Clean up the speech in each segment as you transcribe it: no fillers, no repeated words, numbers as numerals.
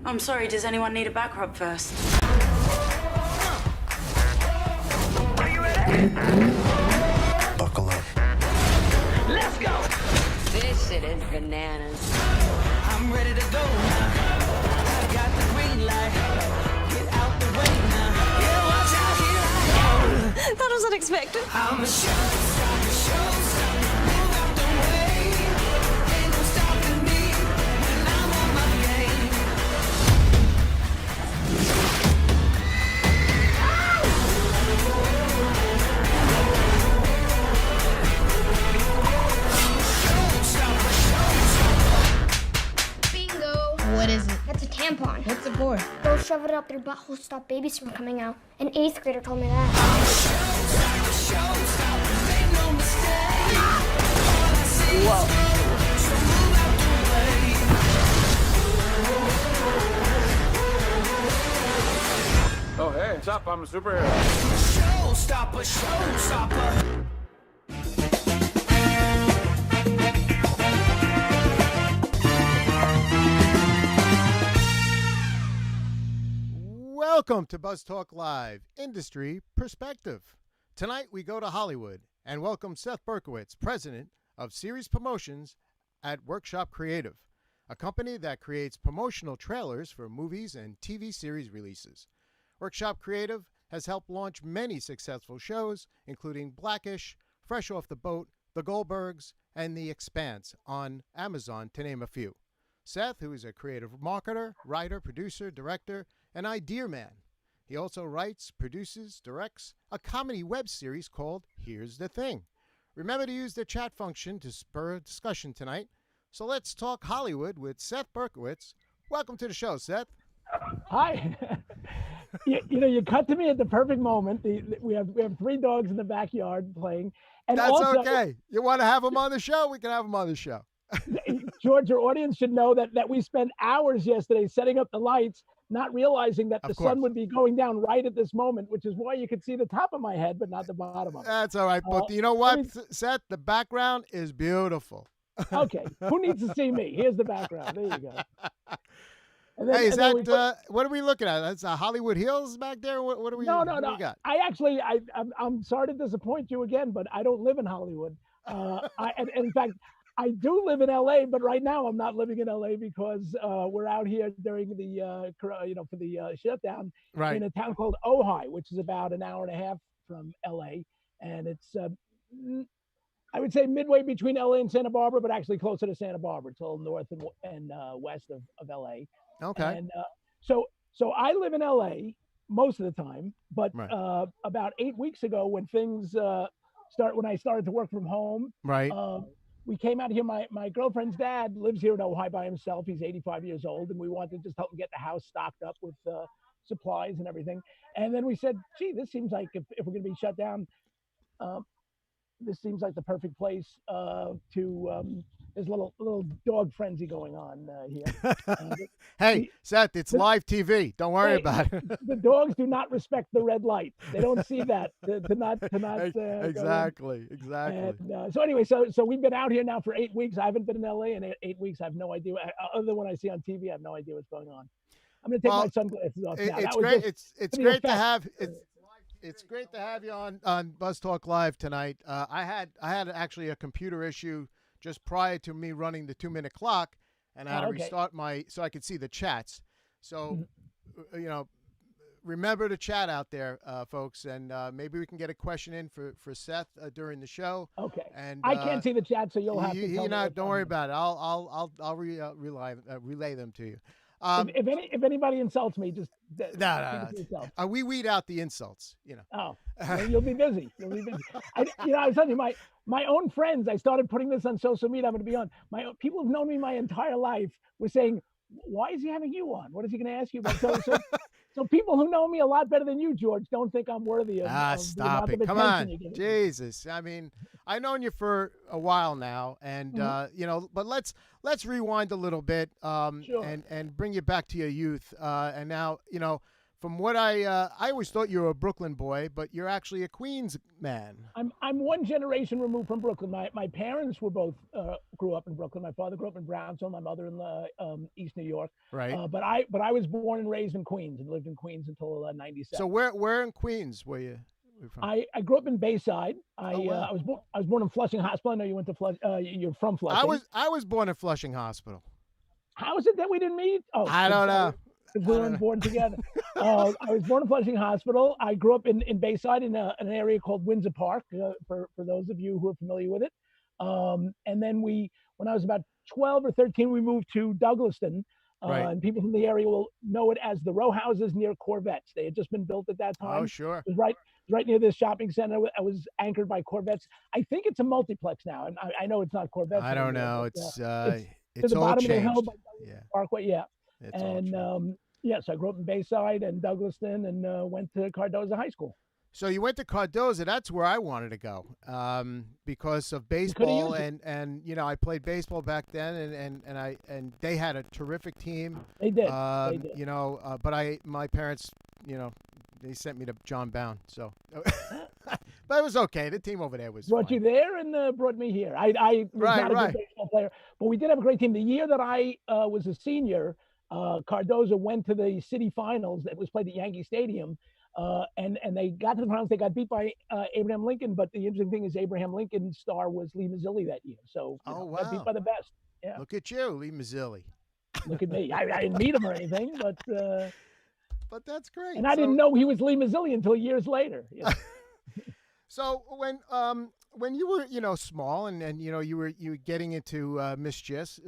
I'm sorry, does anyone need a back rub first? Are you ready? Buckle up. Let's go! This shit is bananas. I'm ready to go now. I got the green light. Get out the way now. Yeah, watch out, here I go. That was unexpected. I'm a showstopper. Move out the way. Ain't no stopping me when I'm on my game. Bingo. What is it? That's a tampon. What's it for? Go shove it up their butthole, stop babies from coming out. An 8th grader told me that. Showstopper, make no mistake. All I see is gold, so move out the way. Oh, hey, what's up? I'm a superhero. Showstopper, showstopper. Welcome to Buzz Talk Live, Industry Perspective. Tonight we go to Hollywood and welcome Seth Berkowitz, president of Series Promotions at Workshop Creative, a company that creates promotional trailers for movies and TV series releases. Workshop Creative has helped launch many successful shows, including Blackish, Fresh Off the Boat, The Goldbergs, and The Expanse on Amazon, to name a few. Seth, who is a creative marketer, writer, producer, director, and idea man. He also writes, produces, directs a comedy web series called Here's the Thing. Remember to use the chat function to spur a discussion tonight. So let's talk Hollywood with Seth Berkowitz. Welcome to the show, Seth. Hi. You cut to me at the perfect moment. We have 3 dogs in the backyard playing. And That's also, okay. You want to have them on the show? We can have them on the show. George, your audience should know that we spent hours yesterday setting up the lights, not realizing that the sun would be going down right at this moment, which is why you could see the top of my head, but not the bottom of it. That's all right. But you know what, Seth? The background is beautiful. Okay. Who needs to see me? Here's the background. There you go. And then, hey, is that what are we looking at? That's Hollywood Hills back there. What are we? No. What do we got? I'm sorry to disappoint you again, but I don't live in Hollywood. And in fact, I do live in LA, but right now I'm not living in LA because we're out here during the for the shutdown in a town called Ojai, which is about an hour and a half from LA, and it's I would say midway between LA and Santa Barbara, but actually closer to Santa Barbara. It's all north and west of LA. Okay. And so I live in LA most of the time, but about 8 weeks ago when things when I started to work from home, we came out here. My girlfriend's dad lives here in Ojai by himself. He's 85 years old, and we wanted to just help him get the house stocked up with supplies and everything. And then we said, gee, this seems like if we're going to be shut down, this seems like the perfect place there's a little dog frenzy going on here. Hey, Seth, it's live TV. Don't worry about it. The dogs do not respect the red light. They don't see that to not. Exactly. And, so anyway, so we've been out here now for 8 weeks. I haven't been in LA in 8 weeks. I have no idea. Other than what I see on TV, I have no idea what's going on. I'm going to take my sunglasses off now. It's great. It's great to have. It's great to have you on Buzz Talk Live tonight. I had actually a computer issue just prior to me running the 2-minute clock, and I had to restart so I could see the chats. So, remember to chat out there, folks, and maybe we can get a question in for Seth during the show. Okay. And I can't see the chat, so you'll have to. Don't worry about it. I'll relay them to you. If anybody insults me, just no. We weed out the insults, Oh, well, you'll be busy. I was telling you, my own friends. I started putting this on social media. I'm going to be on. People who've known me my entire life were saying, "Why is he having you on? What is he going to ask you about?" So people who know me a lot better than you, George, don't think I'm worthy of. Stop it! Come on, Jesus. I mean, I've known you for a while now, and but let's rewind a little bit, sure. and bring you back to your youth, and now from what I always thought you were a Brooklyn boy, but you're actually a Queens man. I'm one generation removed from Brooklyn. My parents were both grew up in Brooklyn. My father grew up in Brownsville. My mother in East New York. Right. But I was born and raised in Queens and lived in Queens until '97. So where in Queens were you from? I grew up in Bayside. Wow. I was born in Flushing Hospital. I know you went to Flushing. You're from Flushing. I was born in Flushing Hospital. How is it that we didn't meet? Oh, I don't know. Because we weren't born together. I was born in Flushing Hospital. I grew up in Bayside in an area called Windsor Park, for those of you who are familiar with it. And then when I was about 12 or 13, we moved to Douglaston. Right. And people from the area will know it as the row houses near Corvettes. They had just been built at that time. Oh, sure. It was right near this shopping center. I was anchored by Corvettes. I think it's a multiplex now. And I know it's not Corvettes. I don't anymore, know. but, It's to the all bottom changed. of the hill by Yeah. Parkway. Yeah. It's all And changed. yes, I grew up in Bayside and Douglaston and went to Cardozo High School. So you went to Cardozo. That's where I wanted to go because of baseball, used and I played baseball back then, and they had a terrific team. They did. But my parents, they sent me to John Bound, so but it was okay. The team over there was Brought fine. you there and brought me here. I was not a good baseball player, but we did have a great team. The year that I was a senior, Cardozo went to the city finals that was played at Yankee Stadium. And they got to the finals. They got beat by Abraham Lincoln. But the interesting thing is Abraham Lincoln's star was Lee Mazzilli that year. So got beat by the best. Yeah. Look at you, Lee Mazzilli. Look at me. I didn't meet him or anything, but that's great. and I didn't know he was Lee Mazzilli until years later. You know? So when you were small and you were getting into mischief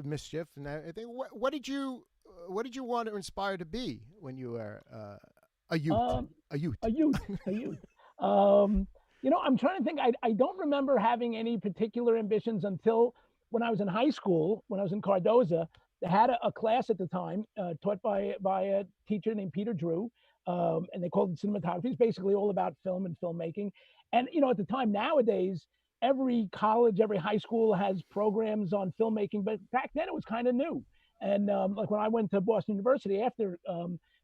and everything, what did you want to inspire to be when you were a youth? A youth. I'm trying to think. I don't remember having any particular ambitions until when I was in high school, when I was in Cardozo. They had a class at the time taught by a teacher named Peter Drew, and they called it cinematography. It's basically all about film and filmmaking. And, at the time, nowadays, every college, every high school has programs on filmmaking, but back then it was kind of new. And like when I went to Boston University after,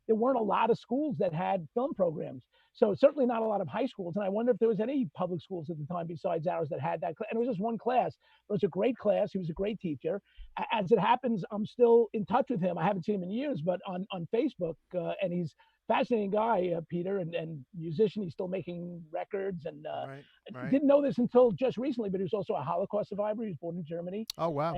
there weren't a lot of schools that had film programs. So certainly not a lot of high schools. And I wonder if there was any public schools at the time besides ours that had that. And it was just one class. It was a great class. He was a great teacher. As it happens, I'm still in touch with him. I haven't seen him in years, but on Facebook, and he's a fascinating guy, Peter, and musician. He's still making records. And Right. didn't know this until just recently, but he was also a Holocaust survivor. He was born in Germany. Oh, wow.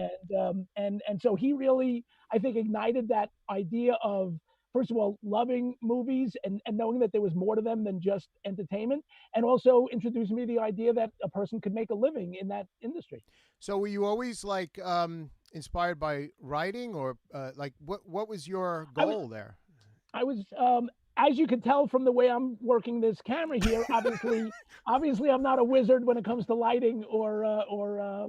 And so he really, I think, ignited that idea of, first of all, loving movies and knowing that there was more to them than just entertainment, and also introducing me to the idea that a person could make a living in that industry. So were you always inspired by writing, or what was your goal there? I was, as you could tell from the way I'm working this camera here, obviously I'm not a wizard when it comes to lighting or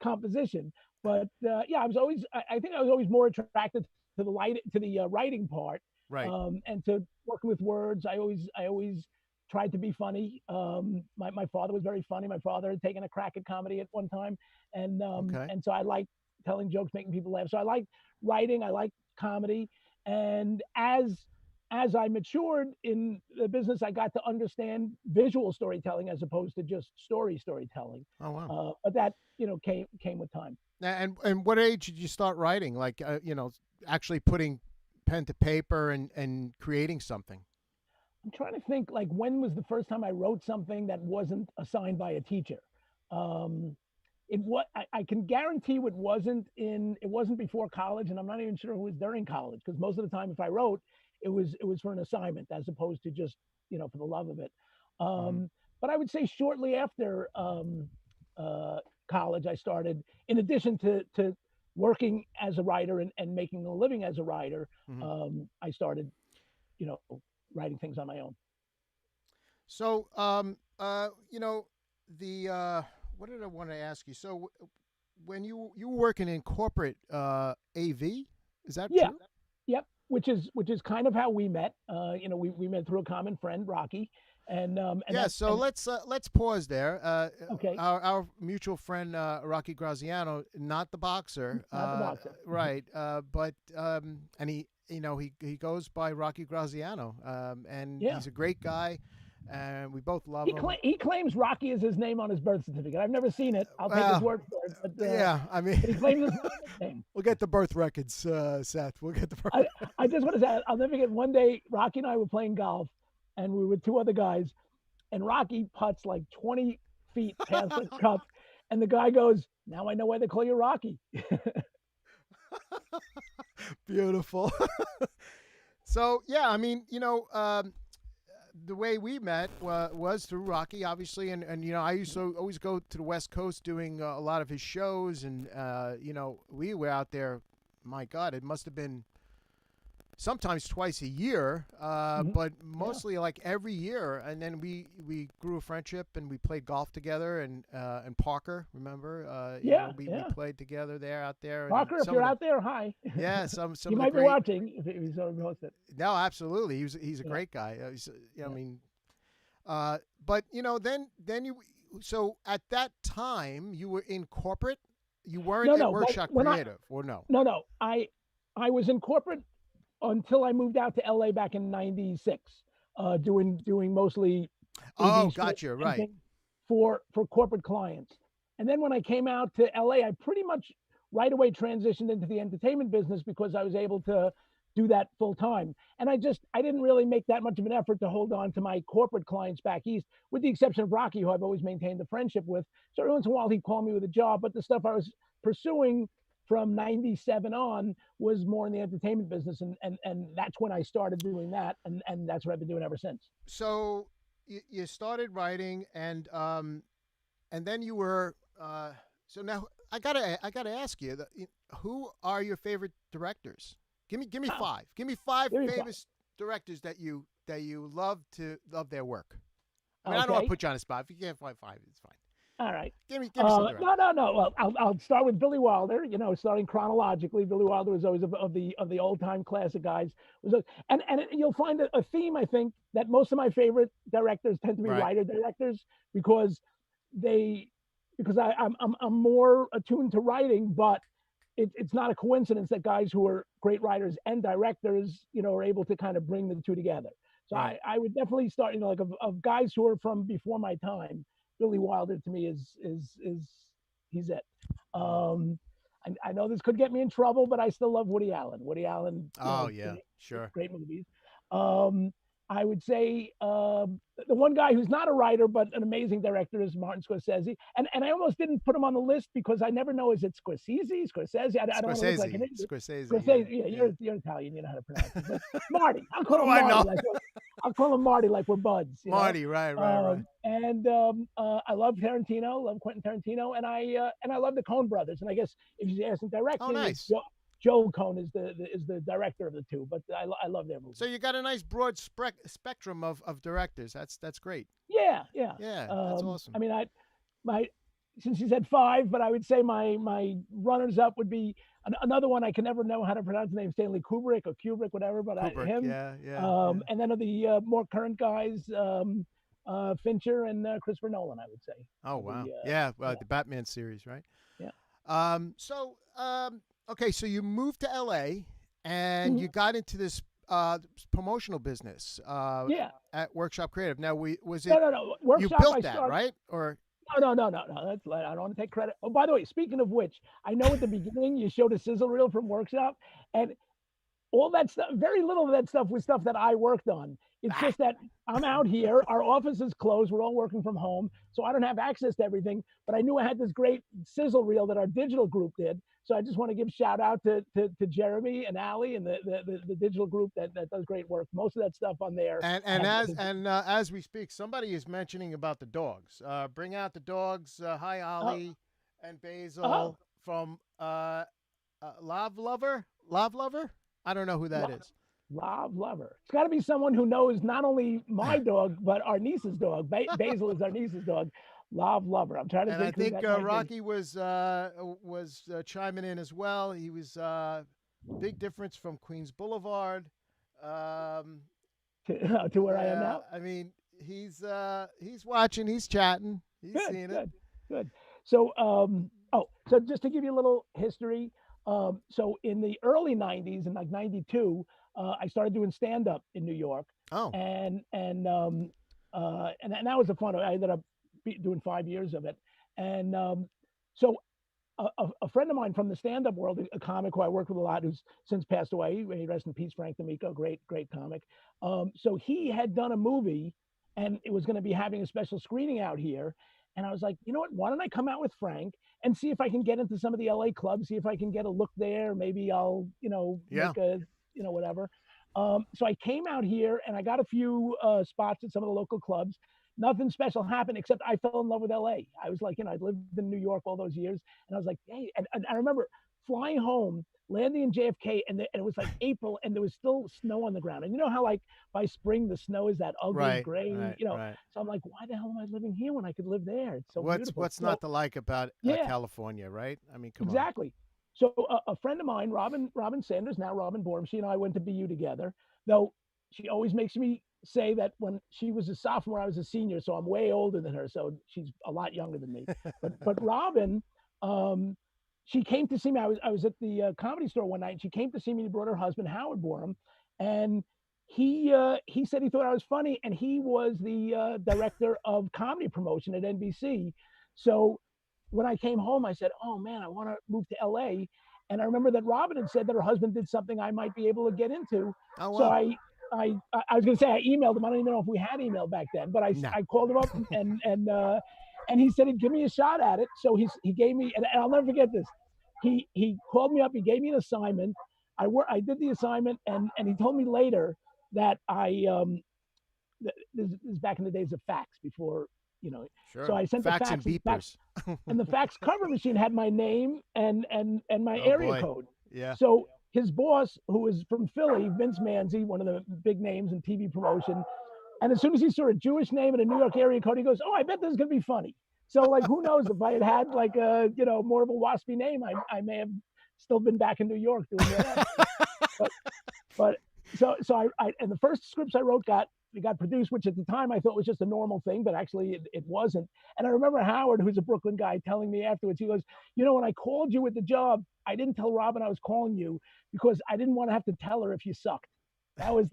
composition. But I was always, I think I was always more attracted to the writing part, Right. And to working with words. I always tried to be funny. My father was very funny. My father had taken a crack at comedy at one time, and so I liked telling jokes, making people laugh. So I liked writing. I liked comedy, and as I matured in the business, I got to understand visual storytelling as opposed to just storytelling. Oh, wow. But that came with time. And what age did you start writing? Actually putting pen to paper and creating something? I'm trying to think, when was the first time I wrote something that wasn't assigned by a teacher? I can guarantee it wasn't before college, and I'm not even sure it was during college, because most of the time if I wrote, it was for an assignment as opposed to just for the love of it. But I would say shortly after college, I started, in addition to working as a writer and making a living as a writer, I started writing things on my own. So what did I want to ask you? So when you were working in corporate AV, is that true? Yep. Which is kind of how we met. We met through a common friend, Rocky, And Yeah, that's, so and, let's pause there. Okay. Our mutual friend Rocky Graziano, not the boxer, Not the boxer. right? But and he goes by Rocky Graziano, and Yeah. he's a great guy, and we both love He, him. he claims Rocky is his name on his birth certificate. I've never seen it. I'll take his Well, word for it. But, yeah, I mean, but he claims it's not his name. we'll get the birth records, Seth. We'll get the birth. I just want to say, I'll never forget one day, Rocky and I were playing golf, and we were with two other guys, and Rocky putts like 20 feet past the cup, and the guy goes, "Now I know why they call you Rocky." Beautiful. So yeah, I mean, the way we met was through Rocky, obviously, and I used to always go to the West Coast doing a lot of his shows, and we were out there. My God, it must have been sometimes twice a year, but mostly like every year. And then we grew a friendship, and we played golf together, and Parker, remember? We played together out there. Parker, if you're out there, hi. Yeah, some you might be watching if he's host it. No, absolutely. He's a great guy. I mean, but then you. So at that time, you were in corporate. You weren't at Workshop Creative, or no? No. I was in corporate until I moved out to LA back in '96, doing mostly. Oh, gotcha. Right. For corporate clients, and then when I came out to LA, I pretty much right away transitioned into the entertainment business because I was able to do that full time. And I didn't really make that much of an effort to hold on to my corporate clients back east, with the exception of Rocky, who I've always maintained a friendship with. So every once in a while he'd call me with a job, but the stuff I was pursuing from '97 on was more in the entertainment business, and that's when I started doing that, and that's what I've been doing ever since. So you started writing, and then you were so now I gotta ask you, who are your favorite directors? Give me five. Give me five famous directors that you love their work. I mean, I don't want to put you on the spot. If you can't find five, it's fine. All right. Give me some directors. No. Well, I'll start with Billy Wilder. Starting chronologically, Billy Wilder was always of the old time classic guys. And you'll find a theme, I think, that most of my favorite directors tend to be writer directors because I'm more attuned to writing, but it's not a coincidence that guys who are great writers and directors, are able to kind of bring the two together. So I would definitely start, like of guys who are from before my time. Billy Wilder to me is he's it. I know this could get me in trouble, but I still love Woody Allen. Woody Allen. Sure. Great movies. I would say the one guy who's not a writer but an amazing director is Martin Scorsese, and I almost didn't put him on the list because I never know, is it Scorsese? I don't want to look like an idiot. Scorsese. Yeah, you're Italian. You know how to pronounce it. But Marty. I'll call him Marty. I'll call him Marty like we're buds. Marty, right. And I love Tarantino, love Quentin Tarantino, and I love the Coen brothers. And I guess if you ask them directing, oh, nice. Joel Coen is the director of the two, but I love their movies. So you got a nice broad spectrum of directors. That's great. Yeah. That's awesome. I mean, since you said five, but I would say my runners up would be another one I can never know how to pronounce the name, Stanley Kubrick or Kubrick, whatever. But Kubrick, him. Yeah. And then of the more current guys, Fincher and Christopher Nolan, I would say. Oh wow. The Batman series, right? Yeah. Okay, so you moved to LA and you got into this promotional business at Workshop Creative. Now, was it no. Workshop, you built that, right? Or no. That's, I don't want to take credit. Oh, by the way, speaking of which, I know at the beginning you showed a sizzle reel from Workshop, and all that stuff, very little of that stuff was stuff that I worked on. It's just that I'm out here, our office is closed, we're all working from home, so I don't have access to everything, but I knew I had this great sizzle reel that our digital group did. So I just want to give shout out to Jeremy and Ali and the digital group that does great work. Most of that stuff on there. And as we speak, somebody is mentioning about the dogs. Bring out the dogs. Hi, Ali and Basil from Love Lover. I don't know who that is. Love Lover. It's got to be someone who knows not only my dog but our niece's dog. Basil is our niece's dog. Love Lover. I'm trying to think. And I think Rocky was chiming in as well. He was big difference from Queens Boulevard to where I am now. I mean, he's watching. He's chatting. He's Good, seeing it. good, good. So, so just to give you a little history, so in the early '90s, in like '92, I started doing stand up in New York, Oh, and that was the fun. I ended up doing 5 years of it, and so a friend of mine from the stand-up world, a comic who I worked with a lot, who's since passed away. May he rest in peace, Frank D'Amico, great comic. So he had done a movie, and it was going to be having a special screening out here. And I was like, you know what? Why don't I come out with Frank and see if I can get into some of the LA clubs, see if I can get a look there. Maybe I'll, Yeah. make a, whatever. So I came out here and I got a few spots at some of the local clubs. Nothing special happened except I fell in love with LA. I was like, I'd lived in New York all those years, and I was like, hey, and I remember flying home, landing in JFK, and it was like April, and there was still snow on the ground. And you know how like by spring the snow is that ugly right, gray, right, right. So I'm like, why the hell am I living here when I could live there? It's so beautiful. What's So, not to like about yeah. California, right? I mean, come exactly. So a friend of mine, Robin Sanders, now Robin Borm, she and I went to BU together. Though she always makes me say that when she was a sophomore, I was a senior, so I'm way older than her. So she's a lot younger than me. But Robin, she came to see me. I was at the Comedy Store one night, and she came to see me. And brought her husband Howard Borm, and he said he thought I was funny, and he was the director of comedy promotion at NBC. So when I came home, I said, "Oh man, I want to move to LA." And I remember that Robin had said that her husband did something I might be able to get into. on. Oh, So wow. I was going to say I emailed him. I don't even know if we had email back then, but I called him up and he said he'd give me a shot at it. So he gave me, and I'll never forget this. He called me up. He gave me an assignment. I did the assignment, and he told me later that this is back in the days of fax before. Sure. So I sent fax the and fax, beepers. and the fax cover machine had my name and my area boy. code. Yeah. So his boss, who was from Philly, Vince Manzi, one of the big names in TV promotion, and as soon as he saw a Jewish name and a New York area code, he goes, "Oh, I bet this is gonna be funny." So like, who knows if I had like a more of a waspy name, I may have still been back in New York doing that. but so I and the first scripts I wrote got produced, which at the time I thought was just a normal thing, but actually it wasn't. And I remember Howard, who's a Brooklyn guy, telling me afterwards, he goes, when I called you with the job, I didn't tell Robin I was calling you because I didn't want to have to tell her if you sucked. That was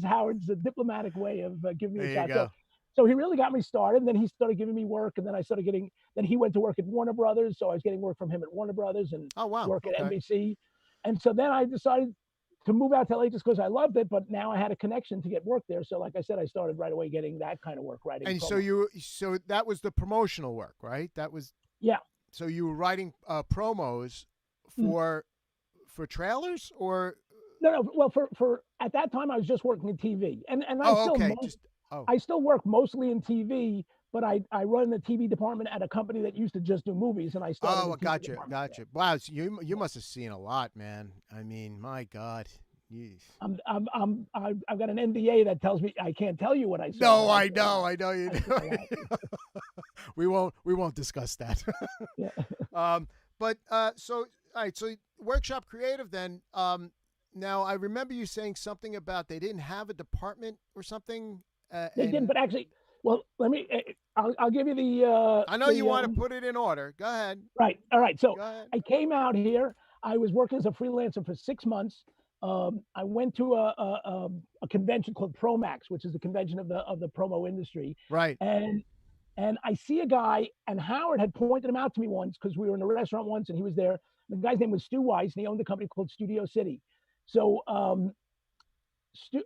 Howard's diplomatic way of giving me a shot. So he really got me started. And then he started giving me work, and then I started getting. Then he went to work at Warner Brothers, so I was getting work from him at Warner Brothers and work at NBC. And so then I decided to move out to LA just because I loved it, but now I had a connection to get work there. So like I said, I started right away getting that kind of work writing. And so that was the promotional work, right? That was So you were writing promos for trailers or no? Well, for at that time I was just working in TV, and I still work mostly in TV. But I run the TV department at a company that used to just do movies, and I started. Oh, gotcha. Wow, so you must have seen a lot, man. I mean, my God. Jeez. I've got an NDA that tells me I can't tell you what I saw. No, I know you do. We won't discuss that. Yeah. But so all right, so Workshop Creative then. Now I remember you saying something about they didn't have a department or something. They didn't, but actually. Well, let me. I'll give you the. I know you want to put it in order. Go ahead. Right. All right. So I came out here. I was working as a freelancer for 6 months. I went to a convention called Promax, which is the convention of the promo industry. Right. And I see a guy, and Howard had pointed him out to me once because we were in a restaurant once, and he was there. The guy's name was Stu Weiss, and he owned a company called Studio City. So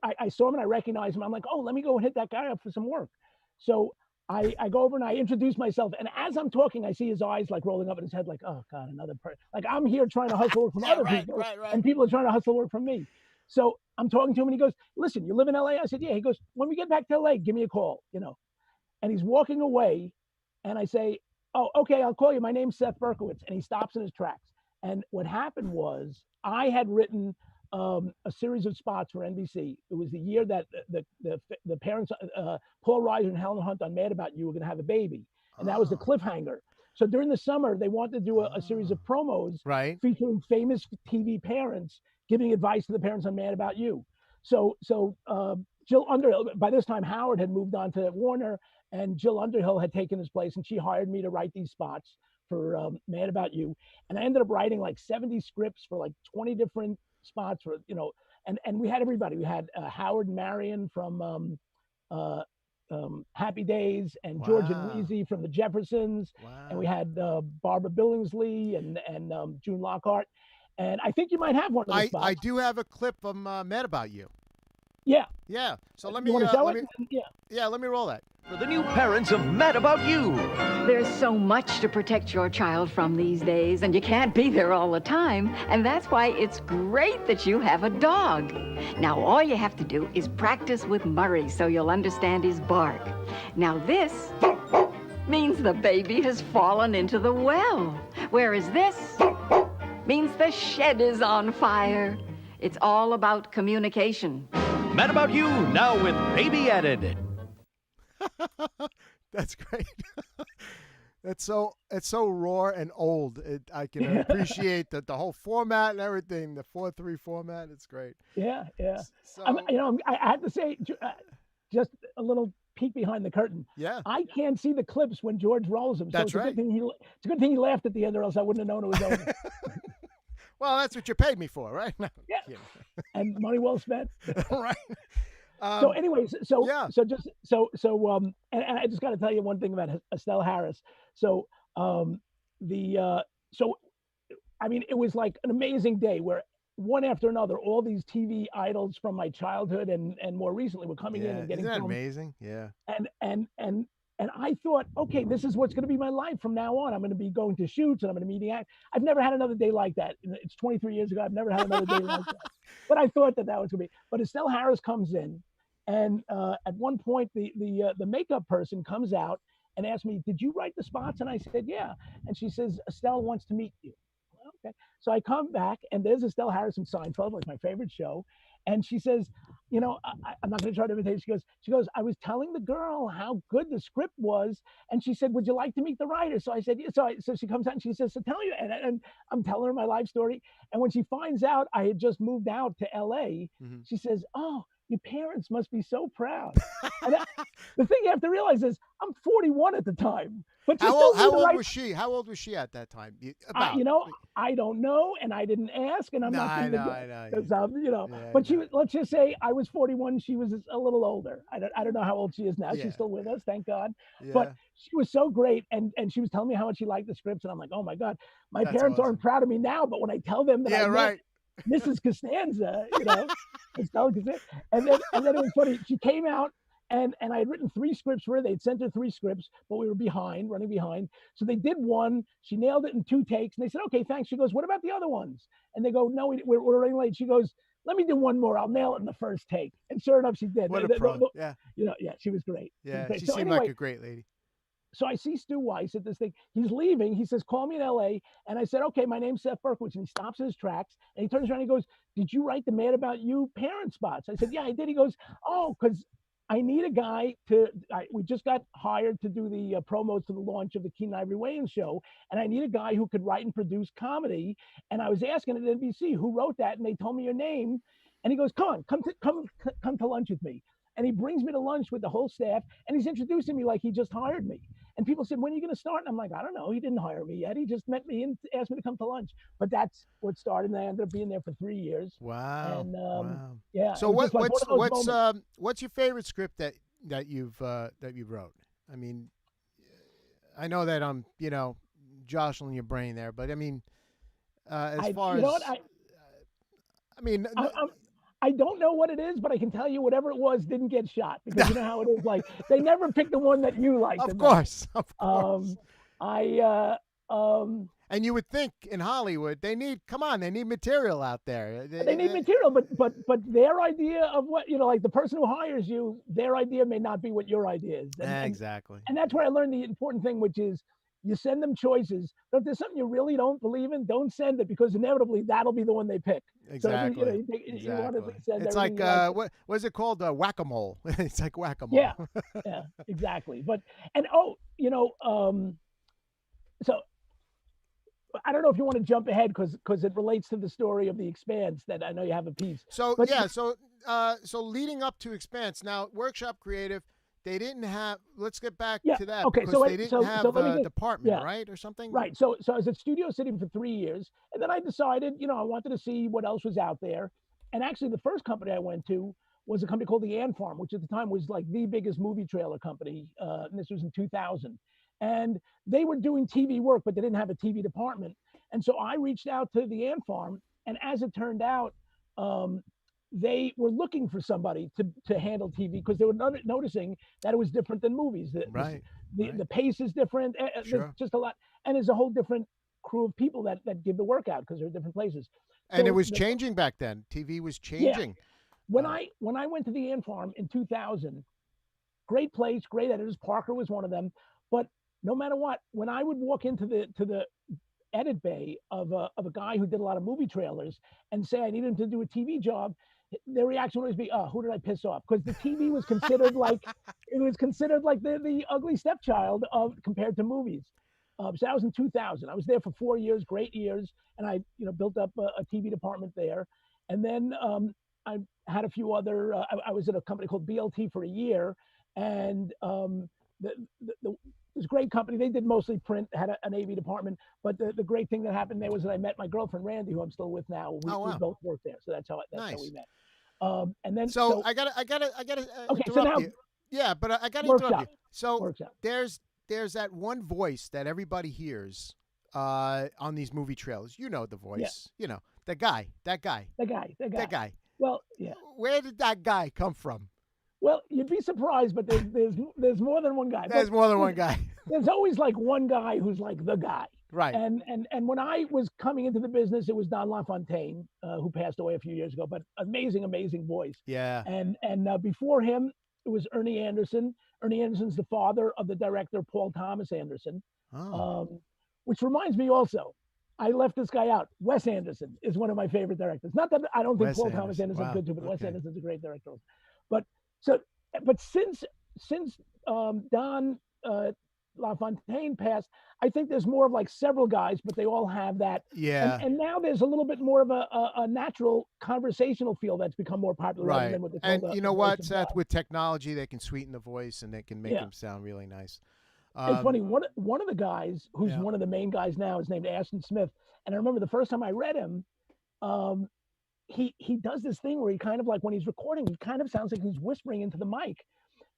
I saw him and I recognized him. I'm like, oh, let me go and hit that guy up for some work. So I go over and I introduce myself. And as I'm talking, I see his eyes like rolling up in his head, like, oh God, another person. Like I'm here trying to hustle work from other people. Right. And people are trying to hustle work from me. So I'm talking to him and he goes, listen, you live in LA? I said, yeah. He goes, when we get back to LA, give me a call, And he's walking away. And I say, oh, okay, I'll call you. My name's Seth Berkowitz. And he stops in his tracks. And what happened was I had written a series of spots for NBC. It was the year that the parents, Paul Reiser and Helen Hunt on Mad About You, were going to have a baby. And that was the cliffhanger. So during the summer, they wanted to do a series of promos featuring famous TV parents giving advice to the parents on Mad About You. Jill Underhill, by this time Howard had moved on to Warner, and Jill Underhill had taken his place, and she hired me to write these spots for Mad About You. And I ended up writing like 70 scripts for like 20 different spots for, and we had everybody. We had Howard and Marion from Happy Days, and George and Wheezy from the Jeffersons. And we had Barbara Billingsley and June Lockhart. And I think you might have one of the spots. I do have a clip from Mad About You. Yeah. Yeah. So let me want to show it? Yeah, let me roll that. For the new parents of Mad About You. There's so much to protect your child from these days, and you can't be there all the time. And that's why it's great that you have a dog. Now, all you have to do is practice with Murray so you'll understand his bark. Now, this means the baby has fallen into the well, whereas this means the shed is on fire. It's all about communication. Mad About You, now with baby added. That's great. It's so raw and old. I can appreciate the whole format and everything. The 4-3 format. It's great. Yeah. So, I have to say, just a little peek behind the curtain. Yeah. I can't see the clips when George rolls them. That's so right. It's a good thing he laughed at the end, or else I wouldn't have known it was over. Well, that's what you paid me for, right? No, yeah. And money well spent. Right. So anyways, yeah. And I just got to tell you one thing about Estelle Harris. So I mean, it was like an amazing day where one after another, all these TV idols from my childhood and more recently were coming in and getting. Isn't that amazing? Yeah. And I thought, okay, this is what's going to be my life from now on. I'm going to be going to shoots and I'm going to be meeting actors. I've never had another day like that. It's 23 years ago. I've never had another day like that. But I thought that was going to be. But Estelle Harris comes in, and at one point, the makeup person comes out and asks me, "Did you write the spots?" And I said, "Yeah." And she says, "Estelle wants to meet you." Okay. So I come back, and there's Estelle Harris from Seinfeld, like my favorite show. And she says, I'm not going to try to imitate. She goes, I was telling the girl how good the script was. And she said, would you like to meet the writer? So I said, yeah. So she comes out and she says, so tell you. And I'm telling her my life story. And when she finds out I had just moved out to LA, she says, oh, your parents must be so proud. And the thing you have to realize is I'm 41 at the time. But how old was she? How old was she at that time? I don't know, and I didn't ask, and I'm not going to know. But she was, let's just say I was 41. She was a little older. I don't know how old she is now. Yeah. She's still with us, thank God. Yeah. But she was so great, and she was telling me how much she liked the scripts, and I'm like, oh my God, my parents aren't proud of me now, but when I tell them that I met Mrs. Costanza, Estelle Costanza, and then it was funny. She came out. And I had written 3 scripts for her. They'd sent her 3 scripts, but we were running behind. So they did one. She nailed it in 2 takes. And they said, okay, thanks. She goes, what about the other ones? And they go, no, we're running late. She goes, let me do one more. I'll nail it in the first take. And sure enough, she did. What a pro. Yeah. She was great. Yeah, she so seemed like a great lady. So I see Stu Weiss at this thing. He's leaving. He says, call me in LA. And I said, okay, my name's Seth Berkowitz. And he stops his tracks. And he turns around and he goes, did you write the Mad About You parent spots? I said, yeah, I did. He goes, oh, because I need a guy we just got hired to do the promos to the launch of the Keenan Ivory Wayans show. And I need a guy who could write and produce comedy. And I was asking at NBC who wrote that. And they told me your name. And he goes, come to lunch with me. And he brings me to lunch with the whole staff. And he's introducing me like he just hired me. And people said, when are you going to start? And I'm like, I don't know. He didn't hire me yet. He just met me and asked me to come to lunch. But that's what started. And I ended up being there for 3 years. Wow. And wow. Yeah. So what's your favorite script that you've wrote? I mean, I know that I'm jostling your brain there, but I mean, as far as I mean. I don't know what it is, but I can tell you whatever it was didn't get shot because you know how it is. Like they never picked the one that you liked. Of course. And you would think in Hollywood they need material out there. They need material, but their idea of what like the person who hires you, their idea may not be what your idea is. Exactly. And that's where I learned the important thing, which is you send them choices. But if there's something you really don't believe in, don't send it because inevitably that'll be the one they pick. Exactly. So you want to send it's like what is it called? Whack-a-mole. It's like whack-a-mole. Yeah, exactly. So I don't know if you want to jump ahead because it relates to the story of The Expanse that I know you have a piece. So so leading up to Expanse, now Workshop Creative, they didn't have. Let's get back Yeah, to that okay, because so they didn't have let me a get- department, yeah. right, or something. Right. So I was at Studio City for 3 years, and then I decided, I wanted to see what else was out there. And actually, the first company I went to was a company called the Ant Farm, which at the time was like the biggest movie trailer company. And this was in 2000. And they were doing TV work, but they didn't have a TV department. And so I reached out to the Ant Farm, and as it turned out, they were looking for somebody to handle TV because they were noticing that it was different than movies. Right. The pace is different. Sure. There's just a lot, and there's a whole different crew of people that give the work out because they're different places. And So it was changing back then. TV was changing. When I went to the Ant Farm in 2000, great place, great editors. Parker was one of them. But no matter what, when I would walk into the edit bay of a guy who did a lot of movie trailers and say I needed him to do a TV job, their reaction would always be, "Oh, who did I piss off?" Because the TV was considered like the ugly stepchild of compared to movies. So that was in 2000. I was there for 4 years, great years, and I built up a TV department there. And then I had a few other. I was at a company called BLT for a year, and this great company. They did mostly print, had an AV department. But the great thing that happened there was that I met my girlfriend Randy, who I'm still with now. We both worked there, so that's how we met. And then So I gotta okay, interrupt so now you. Yeah, but I gotta Workshop. interrupt you. So Workshop. there's that one voice that everybody hears on these movie trailers. You know the voice. You know the guy. That guy. That guy. Well, yeah. Where did that guy come from? Well, you'd be surprised, but there's more than one guy. There's more than one guy. There's always like one guy who's like the guy. Right. And when I was coming into the business, it was Don LaFontaine, who passed away a few years ago, but amazing voice. Yeah. And before him, it was Ernie Anderson. Ernie Anderson's the father of the director Paul Thomas Anderson. Which reminds me also, I left this guy out. Wes Anderson is one of my favorite directors. Not that I don't think Wes Paul Thomas Anderson. Anderson's Wow. good too, but Wes Okay. Anderson's a great director. But since Don LaFontaine passed, I think there's more of like several guys, but they all have that. Yeah. And now there's a little bit more of a natural conversational feel that's become more popular. rather Right. than what they And call the you know voice what, of Seth? God. With technology, they can sweeten the voice and they can make him sound really nice. It's funny. One of the guys who's Yeah. one of the main guys now is named Ashton Smith. And I remember the first time I read him, he does this thing where he kind of like when he's recording, he kind of sounds like he's whispering into the mic.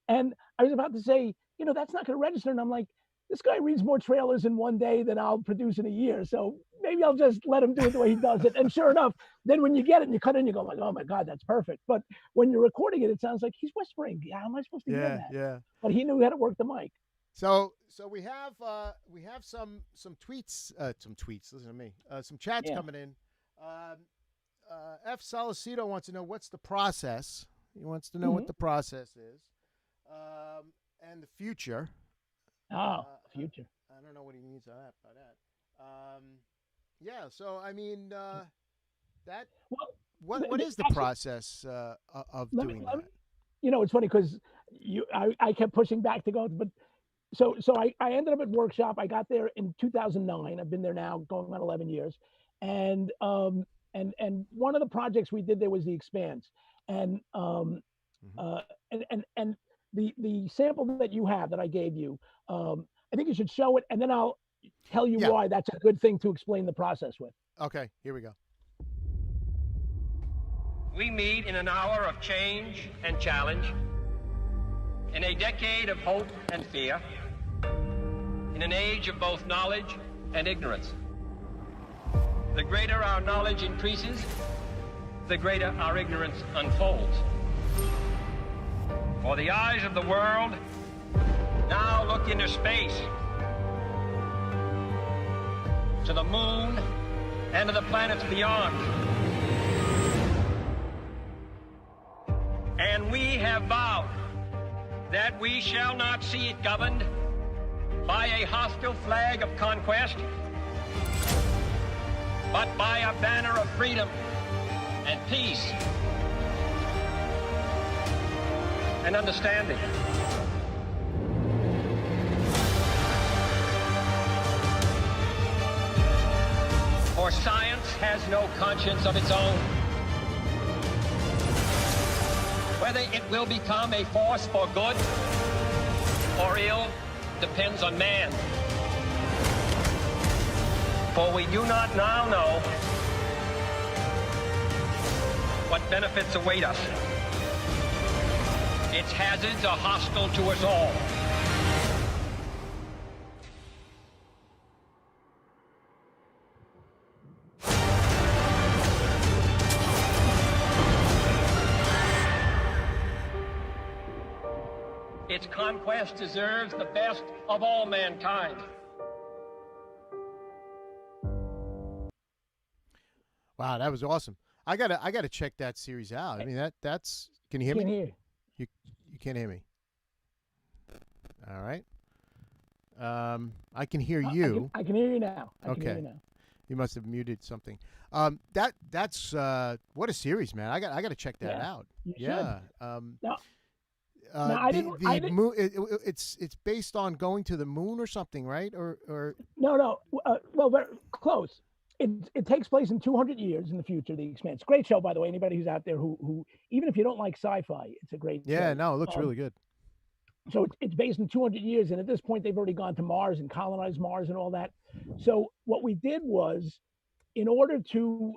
And I was about to say, that's not going to register. And I'm like, this guy reads more trailers in one day than I'll produce in a year. So maybe I'll just let him do it the way he does it. And sure enough, then when you get it and you cut in, you go like, oh my God, that's perfect. But when you're recording it, it sounds like he's whispering. Yeah, how am I supposed to hear that? Yeah. But he knew how to work the mic. So we have some tweets. Listen to me. Some chats coming in. F. Solicito wants to know what's the process. He wants to know what the process is, and the future. Future. I don't know what he means by that. Yeah. So I mean, that. Well, what is the process of doing that? It's funny because I kept pushing back to go, but so I ended up at Workshop. I got there in 2009. I've been there now going on 11 years, and one of the projects we did there was The Expanse, and the sample that you have that I gave you, I think you should show it, and then I'll tell you why that's a good thing to explain the process with. Okay, here we go. We meet in an hour of change and challenge, in a decade of hope and fear, in an age of both knowledge and ignorance. The greater our knowledge increases, the greater our ignorance unfolds. For the eyes of the world now look into space, to the moon and to the planets beyond. And we have vowed that we shall not see it governed by a hostile flag of conquest, but by a banner of freedom and peace and understanding. For science has no conscience of its own. Whether it will become a force for good or ill depends on man. For we do not now know what benefits await us. Its hazards are hostile to us all. Its conquest deserves the best of all mankind. Wow, that was awesome. I gotta check that series out. I mean, that's. Can you hear Can't me? hear. You can't hear me. All right. I can hear you. I can hear you now. I can hear Okay. you now. You must have muted something. That's what a series, man. I got to check that Yeah, out. you Yeah. Now, I didn't- it's based on going to the moon or something, right? Or No. Well, very close. It takes place in 200 years in the future. The Expanse. Great show, by the way. Anybody who's out there who even if you don't like sci-fi, it's a great. yeah, show. no, it looks really good. So it's based in 200 years, and at this point, they've already gone to Mars and colonized Mars and all that. So what we did was, in order to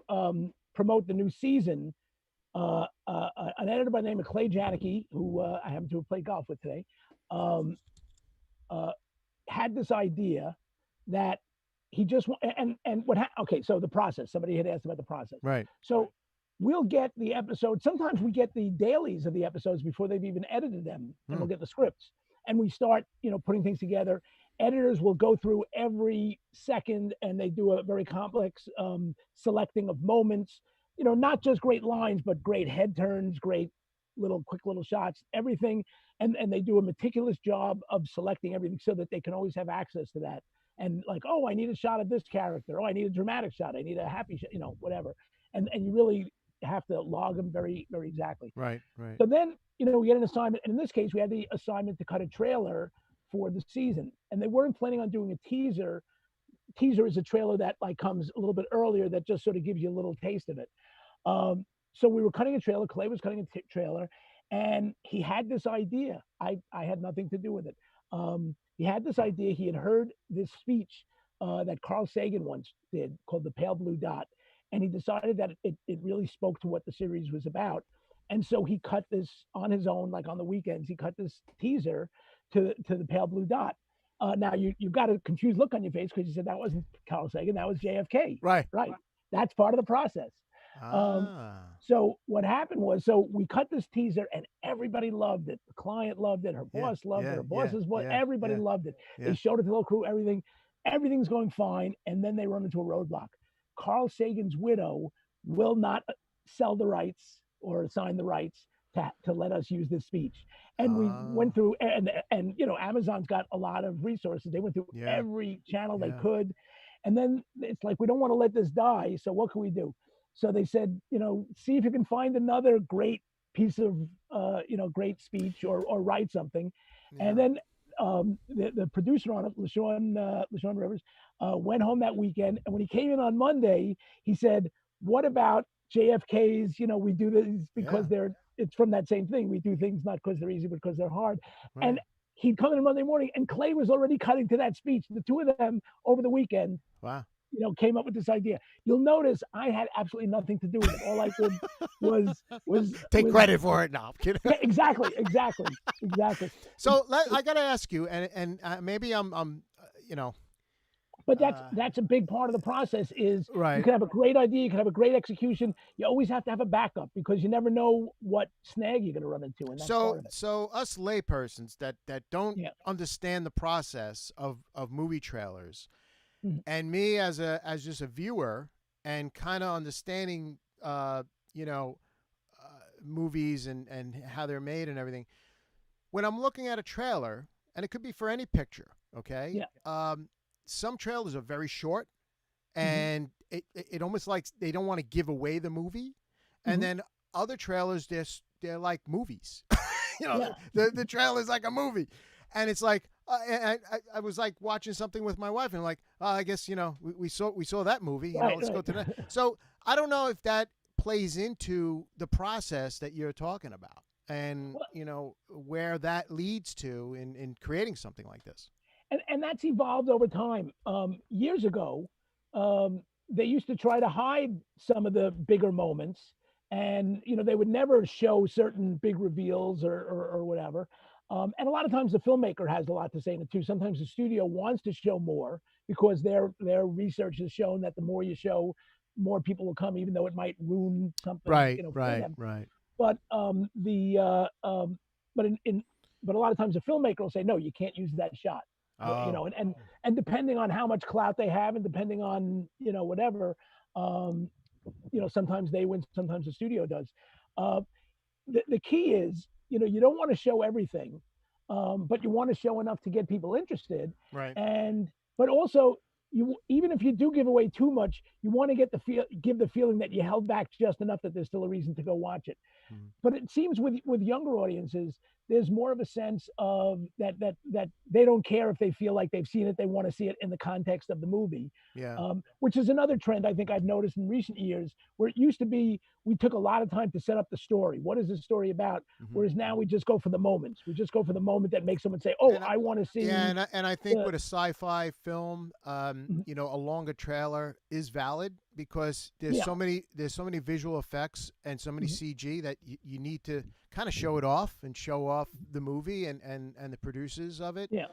promote the new season, an editor by the name of Clay Janicki, who I happen to have played golf with today, had this idea that he just and what okay, so the process. Somebody had asked about the process. Right. So we'll get the episode. Sometimes we get the dailies of the episodes before they've even edited them, and we'll get the scripts, and we start, putting things together. Editors will go through every second, and they do a very complex selecting of moments. Not just great lines, but great head turns, great quick little shots, everything, and they do a meticulous job of selecting everything so that they can always have access to that. And like, oh, I need a shot of this character. Oh, I need a dramatic shot. I need a happy shot. Whatever. And you really have to log them very, very exactly. Right. So then, we get an assignment. And in this case, we had the assignment to cut a trailer for the season. And they weren't planning on doing a teaser. Teaser is a trailer that comes a little bit earlier that just sort of gives you a little taste of it. So we were cutting a trailer. Clay was cutting a trailer. And he had this idea. I had nothing to do with it. He had this idea. He had heard this speech that Carl Sagan once did called The Pale Blue Dot. And he decided that it really spoke to what the series was about. And so he cut this on his own, on the weekends. He cut this teaser to The Pale Blue Dot. Now, you've got a confused look on your face because you said that wasn't Carl Sagan. That was JFK. Right. That's part of the process. So what happened was, we cut this teaser and everybody loved it. The client loved it. Her boss loved it. Her boss's boss. Everybody loved it. They showed it to the whole crew. Everything's going fine. And then they run into a roadblock. Carl Sagan's widow will not sell the rights or assign the rights to let us use this speech. And we went through, and Amazon's got a lot of resources. They went through every channel they could. And then it's like, we don't want to let this die. So what can we do? So they said, see if you can find another great piece of, great speech or write something. Yeah. And then the producer on it, LaShawn Rivers, went home that weekend. And when he came in on Monday, he said, what about JFK's, we do this because it's from that same thing. We do things not because they're easy, but because they're hard. Right. And he'd come in Monday morning and Clay was already cutting to that speech. The two of them over the weekend. Wow. Came up with this idea. You'll notice I had absolutely nothing to do with it. All I did was take credit for it. No, I'm kidding. Yeah, exactly. So I got to ask you, and maybe I'm. But that's a big part of the process. Is right. You can have a great idea, you can have a great execution. You always have to have a backup because you never know what snag you're going to run into. And that's part of it. So us laypersons that don't understand the process of movie trailers. Mm-hmm. And me as just a viewer and kind of understanding, movies and how they're made and everything. When I'm looking at a trailer, and it could be for any picture, okay? Yeah. Some trailers are very short, and it almost like they don't want to give away the movie. And then other trailers, they're like movies. The trailer's like a movie. And it's like, I was like watching something with my wife, and like, I guess we saw that movie. Let's go to that. So I don't know if that plays into the process that you're talking about. and where that leads to in creating something like this. And that's evolved over time. Years ago, they used to try to hide some of the bigger moments, and they would never show certain big reveals or whatever. And a lot of times the filmmaker has a lot to say in it too. Sometimes the studio wants to show more because their research has shown that the more you show, more people will come, even though it might ruin something. Right, For right, them. right. But but a lot of times the filmmaker will say, no, you can't use that shot. Oh. And depending on how much clout they have, and depending on whatever, sometimes they win, sometimes the studio does. The key is, you don't want to show everything, but you want to show enough to get people interested. Right. But also, even if you do give away too much, you want to give the feeling that you held back just enough that there's still a reason to go watch it. But it seems with younger audiences, there's more of a sense of that they don't care if they feel like they've seen it. They want to see it in the context of the movie. Yeah. Which is another trend I think I've noticed in recent years, where it used to be we took a lot of time to set up the story. What is this story about? Whereas now we just go for the moments. We just go for the moment that makes someone say, "Oh, I want to see." Yeah, and I think with a sci-fi film, a longer trailer is valid because there's so many visual effects and so many CG that you need to kind of show it off and show off the movie and the producers of it. Yeah.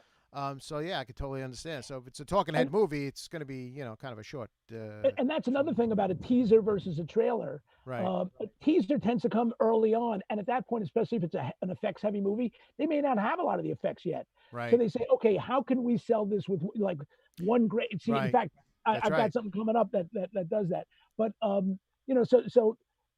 So yeah, I could totally understand. So if it's a talking head movie, it's going to be kind of a short. And that's another thing about a teaser versus a trailer. Right. A teaser tends to come early on, and at that point, especially if it's an effects heavy movie, they may not have a lot of the effects yet. Right. So they say, okay, how can we sell this with like one great? See, in fact, I've got something coming up that does that. But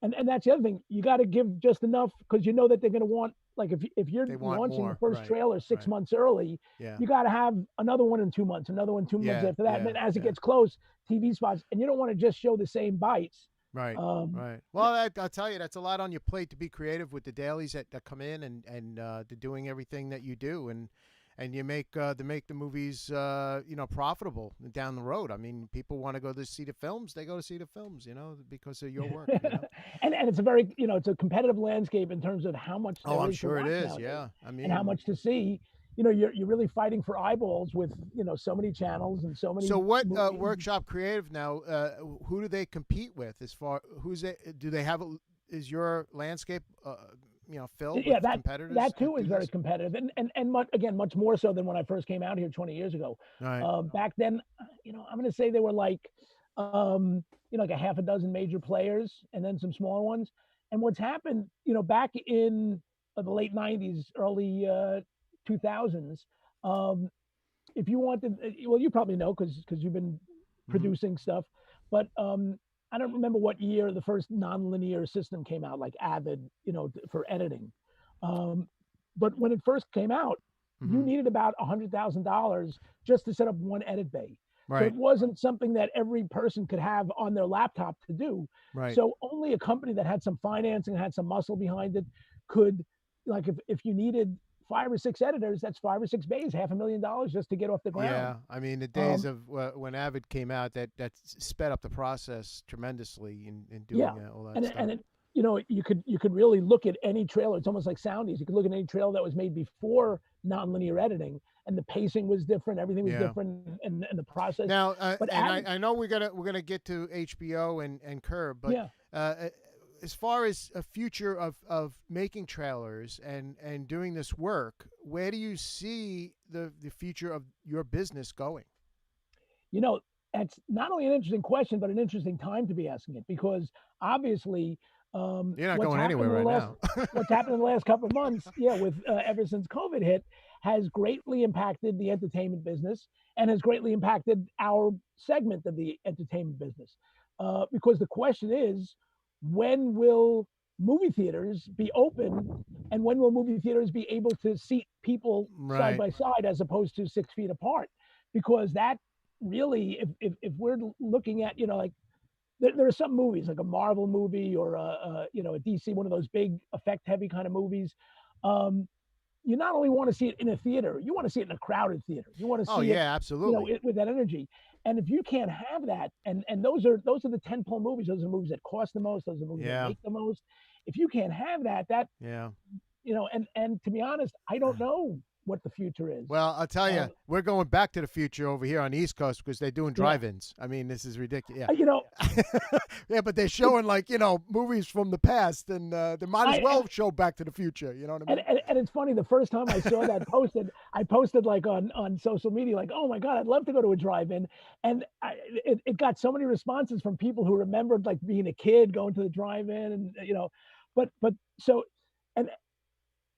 and that's the other thing. You got to give just enough because you know that they're going to want. Like if you're launching the first trailer 6 months early, you got to have another one in 2 months, another one 2 months after that, and then as it gets close, TV spots, and you don't want to just show the same bites. Right. Right. Well, I'll tell you, that's a lot on your plate to be creative with the dailies that come in and to doing everything that you do and you make the movies profitable down the road. I mean, people want to go to see the films, they go to see the films, because of your work. and it's a very it's a competitive landscape in terms of how much. I'm sure it is. Yeah, I mean, and how much to see. You're really fighting for eyeballs with so many channels and so many. So what Workshop Creative now? Who do they compete with? As far do they have? Is your landscape filled with competitors? That too is very competitive, and much more so than when I first came out here 20 years ago. Right. Back then, I'm going to say there were like like a half a dozen major players and then some smaller ones. And what's happened, back in the late 90s, early 2000s, if you wanted, well, you probably know because you've been producing stuff, but I don't remember what year the first nonlinear system came out, like Avid, for editing. But when it first came out, you needed about $100,000 just to set up one edit bay. Right. So it wasn't something that every person could have on their laptop to do. Right. So only a company that had some financing, had some muscle behind it, could, like, if you needed 5 or 6 editors, that's 5 or 6 bays, $500,000 just to get off the ground. Yeah, I mean the days of when Avid came out, that sped up the process tremendously in doing all that stuff. And it, you could really look at any trailer. It's almost like Soundies. You could look at any trailer that was made before nonlinear editing, and the pacing was different, everything was different, and the process. Now, I know we're gonna get to HBO and Curb, but as far as a future of making trailers and doing this work, where do you see the future of your business going? That's not only an interesting question, but an interesting time to be asking it, because obviously you're not going anywhere right now. What's happened in the last couple of months, with ever since COVID hit, has greatly impacted the entertainment business and has greatly impacted our segment of the entertainment business. Because the question is, when will movie theaters be open, and when will movie theaters be able to seat people side by side as opposed to 6 feet apart? Because that really, if we're looking at, like, there are some movies like a Marvel movie or a DC, one of those big effect heavy kind of movies. You not only want to see it in a theater, you want to see it in a crowded theater. You want to see it, absolutely, with that energy. And if you can't have that, and those are the tentpole movies. Those are the movies that cost the most. Those are the movies that make the most. If you can't have that and to be honest, I don't know what the future is. Well, I'll tell you, Um, we're going back to the future over here on the East Coast because they're doing drive-ins. I mean, this is ridiculous. Yeah. Yeah, but they're showing movies from the past, and they might as well show Back to the Future. You know what I mean? and it's funny. The first time I saw that posted, I posted like on social media, like, "Oh my God, I'd love to go to a drive-in," and it got so many responses from people who remembered like being a kid going to the drive-in, and but so, and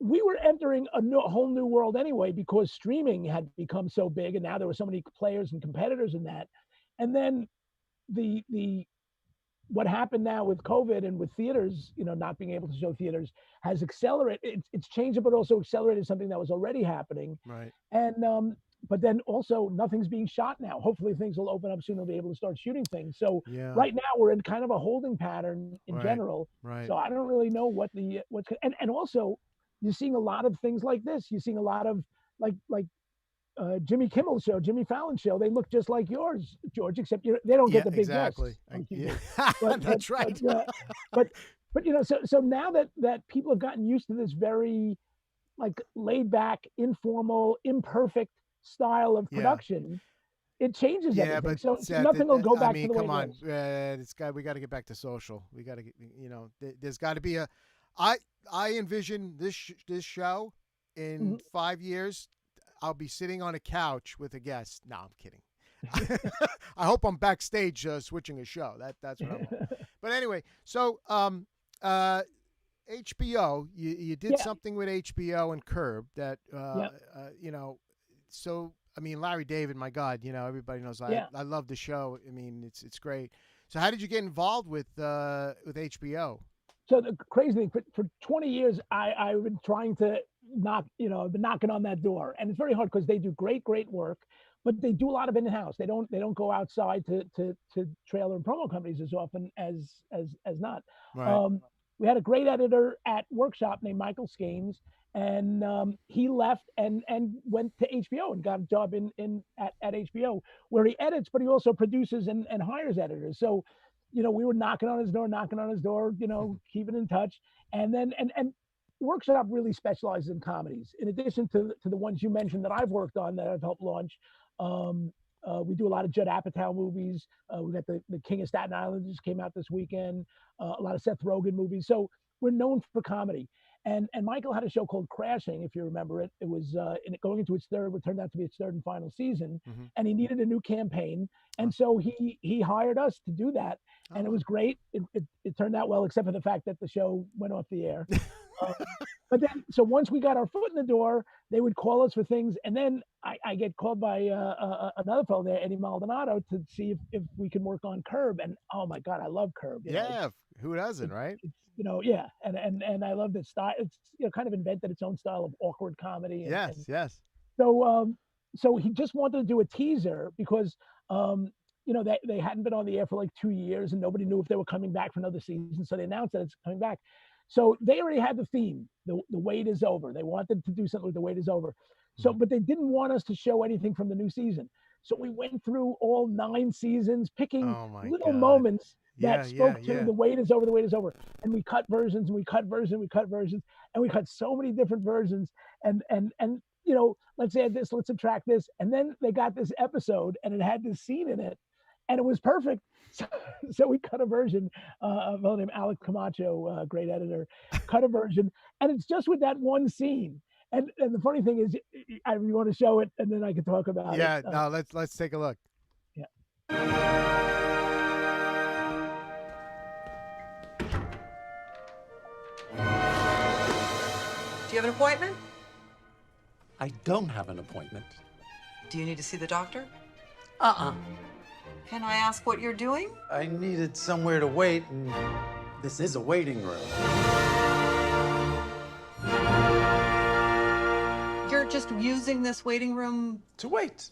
we were entering a whole new world anyway because streaming had become so big, and now there were so many players and competitors in that, and then the what happened now with COVID and with theaters, not being able to show theaters has accelerated. It's changed it, but also accelerated something that was already happening. Right. And but then also nothing's being shot now. Hopefully things will open up soon. We'll be able to start shooting things. So right now we're in kind of a holding pattern in general. Right. So I don't really know what's and also you're seeing a lot of things like this. You're seeing a lot of like Jimmy Kimmel show, Jimmy Fallon show. They look just like yours, George, except they don't get the big exactly. That's right. But so now that people have gotten used to this very like laid back, informal, imperfect style of production, it changes everything. But so Seth, nothing will go back to the way come on. it was. We got to get back to social. We got to get, there's got to be I envision this show in 5 years. I'll be sitting on a couch with a guest. No, I'm kidding. I hope I'm backstage switching a show. That's what I want. But anyway, so HBO, you did something with HBO and Curb that So I mean, Larry David, my God, everybody knows I love the show. I mean, it's great. So how did you get involved with HBO? So the crazy thing, for 20 years, I've been trying to I've been knocking on that door, and it's very hard because they do great work, but they do a lot of in-house. They don't go outside to trailer and promo companies as often as not. Right. We had a great editor at Workshop named Michael Skanes, and he left and went to HBO and got a job at HBO where he edits, but he also produces and hires editors. So we were knocking on his door, keeping in touch. And then, and Workshop really specializes in comedies. In addition to the ones you mentioned that I've worked on that I've helped launch, we do a lot of Judd Apatow movies. We got the King of Staten Island just came out this weekend, a lot of Seth Rogen movies. So we're known for comedy. And Michael had a show called Crashing, if you remember it. It was going into its third, what turned out to be its third and final season. Mm-hmm. And he needed a new campaign. And so he hired us to do that. And it was great. It turned out well, except for the fact that the show went off the air. But then, so once we got our foot in the door, they would call us for things. And then I get called by another fellow there, Eddie Maldonado, to see if we can work on Curb. And oh my God, I love Curb. Who doesn't, right? And I love the style. It's kind of invented its own style of awkward comedy. Yes. So he just wanted to do a teaser because they hadn't been on the air for like 2 years and nobody knew if they were coming back for another season. So they announced that it's coming back. So they already had the theme, the wait is over. They wanted to do something with the wait is over. So, but they didn't want us to show anything from the new season. So we went through all 9 seasons, picking little moments that spoke to the wait is over, the wait is over. And we cut versions and we cut versions, and we cut so many different versions. And let's add this, let's subtract this. And then they got this episode and it had this scene in it and it was perfect. So we cut a version, a fellow named Alec Camacho, great editor, cut a version. And it's just with that one scene. And the funny thing is, you want to show it and then I can talk about it. Yeah, no, let's take a look. Yeah. Do you have an appointment? I don't have an appointment. Do you need to see the doctor? Can I ask what you're doing? I needed somewhere to wait, and this is a waiting room. You're just using this waiting room to wait.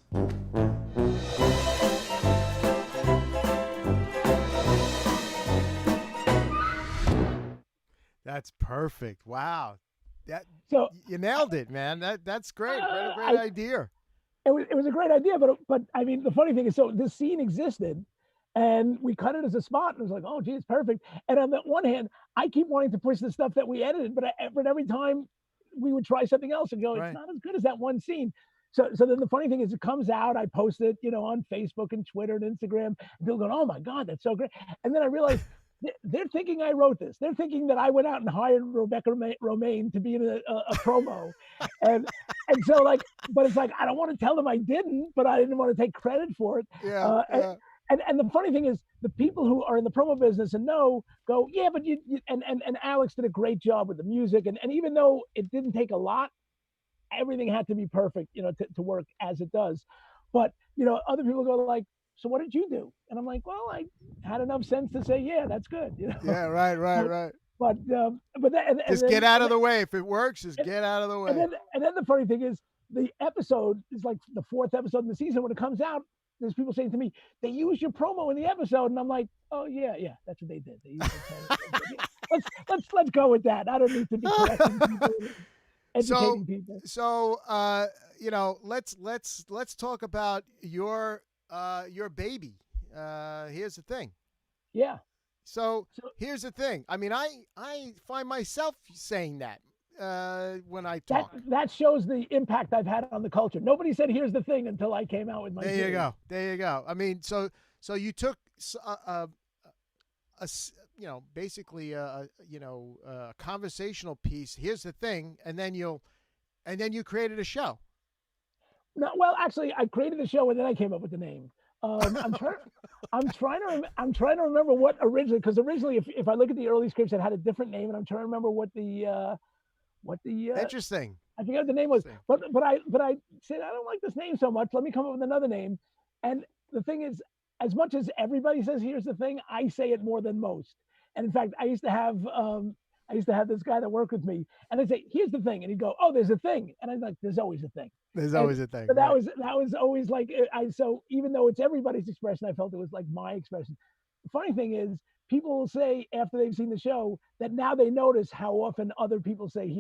That's perfect. Wow. So you nailed it, man. That's great. What a great idea. It was a great idea, but I mean, the funny thing is, so this scene existed, and we cut it as a spot, and it was like, oh, gee, it's perfect. And on the one hand, I keep wanting to push the stuff that we edited, but every time we would try something else and go, Right. it's not as good as that one scene. So then the funny thing is, it comes out. I post it, on Facebook and Twitter and Instagram. And people going, "Oh my God, that's so great!" And then I realized they're thinking I wrote this. They're thinking that I went out and hired Rebecca Romaine to be in a promo, and so like, but it's like I don't want to tell them I didn't, but I didn't want to take credit for it. Yeah. And the funny thing is, the people who are in the promo business and know go, yeah, but you and Alex did a great job with the music, and even though it didn't take a lot, everything had to be perfect, to work as it does. But other people go like, so what did you do? And I'm like, well, I had enough sense to say, yeah, that's good. Yeah, right. But then, Just get out of the way. If it works, just get out of the way. And then the funny thing is, the episode is like the 4th episode in the season. When it comes out, there's people saying to me, they used your promo in the episode, and I'm like, oh yeah, that's what they did. They used let's go with that. I don't need to be correcting people. Educating people. So let's talk about your baby. Here's the thing. Yeah. So here's the thing. I mean, I find myself saying that when I talk. That shows the impact I've had on the culture. Nobody said here's the thing until I came out with my. There you go. I mean, so you took basically a conversational piece. Here's the thing, and then you created a show. No, well, actually, I created the show and then I came up with the name. I'm trying to remember what originally, because originally, if I look at the early scripts, it had a different name, and I'm trying to remember what the interesting. I forget what the name was, but I said I don't like this name so much. Let me come up with another name. And the thing is, as much as everybody says here's the thing, I say it more than most. And in fact, I used to have this guy that worked with me, and I'd say, here's the thing, and he'd go, oh, there's a thing, and I'm like, there's always a thing. There's always a thing. But that was always like, so even though it's everybody's expression, I felt it was like my expression. The funny thing is, people will say after they've seen the show that now they notice how often other people say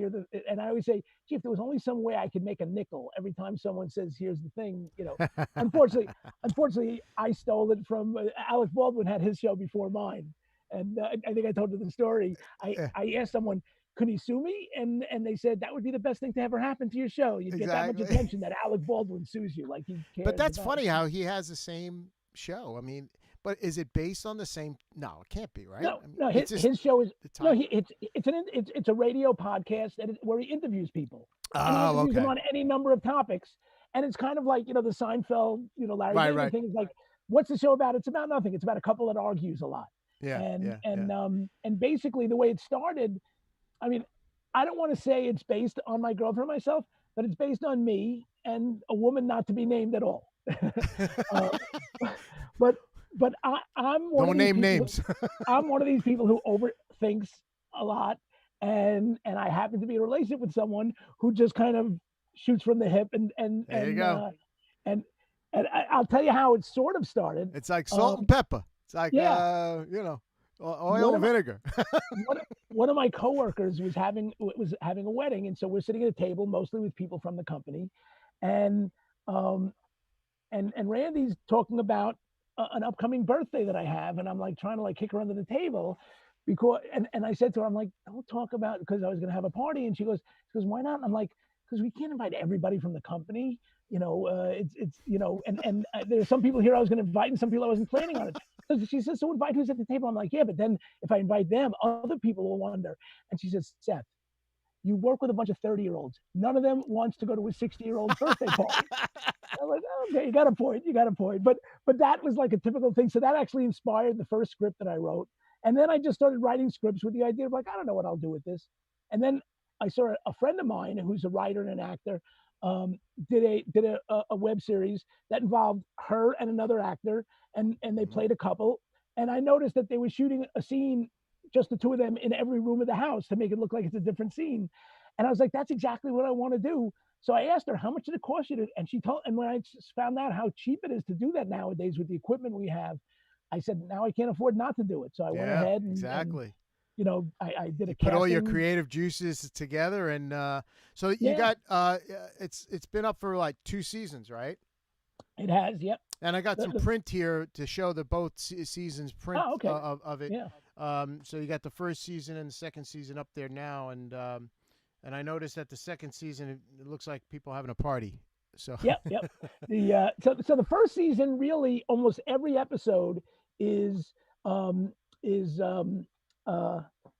and I always say, gee, if there was only some way I could make a nickel every time someone says here's the thing, unfortunately I stole it from Alec Baldwin. Had his show before mine, and I think I told you the story. I asked someone, could he sue me, and they said that would be the best thing to ever happen to your show. You'd get that much attention that Alec Baldwin sues you, like he cares. But that's funny how he has the same show. I mean, but is it based on the same? No, it can't be, right? No, his show is it's a radio podcast where he interviews people. And he interviews them on any number of topics, and it's kind of like the Seinfeld, Larry David thing. Is like, what's the show about? It's about nothing. It's about a couple that argues a lot. And basically the way it started, I mean, I don't want to say it's based on my girlfriend or myself, but it's based on me and a woman not to be named at all. But I'm one Don't of these name people, names. I'm one of these people who overthinks a lot, and I happen to be in a relationship with someone who just kind of shoots from the hip, and there you go. And I'll tell you how it sort of started. It's like salt and pepper. It's like oil and vinegar. One of my coworkers was having a wedding, and so we're sitting at a table mostly with people from the company, and Randy's talking about an upcoming birthday that I have, and I'm like trying to like kick her under the table because and I said to her, I'm like, don't talk about, because I was going to have a party, and she goes, why not? And I'm like, because we can't invite everybody from the company, it's and there's some people here I was going to invite and some people I wasn't planning on it. So she says, so invite who's at the table. I'm like, yeah, but then if I invite them, other people will wonder. And she says, Seth, you work with a bunch of 30-year-olds. None of them wants to go to a 60-year-old birthday party. I'm like, okay, you got a point. But that was like a typical thing. So that actually inspired the first script that I wrote. And then I just started writing scripts with the idea of like, I don't know what I'll do with this. And then I saw a friend of mine who's a writer and an actor did a web series that involved her and another actor, and they played a couple. And I noticed that they were shooting a scene, just the two of them in every room of the house to make it look like it's a different scene. And I was like, that's exactly what I want to do. So I asked her, how much did it cost you to, and she told, and when I found out how cheap it is to do that nowadays with the equipment we have, I said, now I can't afford not to do it. So I went ahead and I did a casting. Put all your creative juices together, and so you got it's been up for like 2 seasons, right? It has, yep. And I got some print here to show the both seasons print of it. Yeah. So you got the first season and the second season up there now, and And I noticed that the second season, it looks like people having a party. So Yep. The so the first season, really almost every episode is um is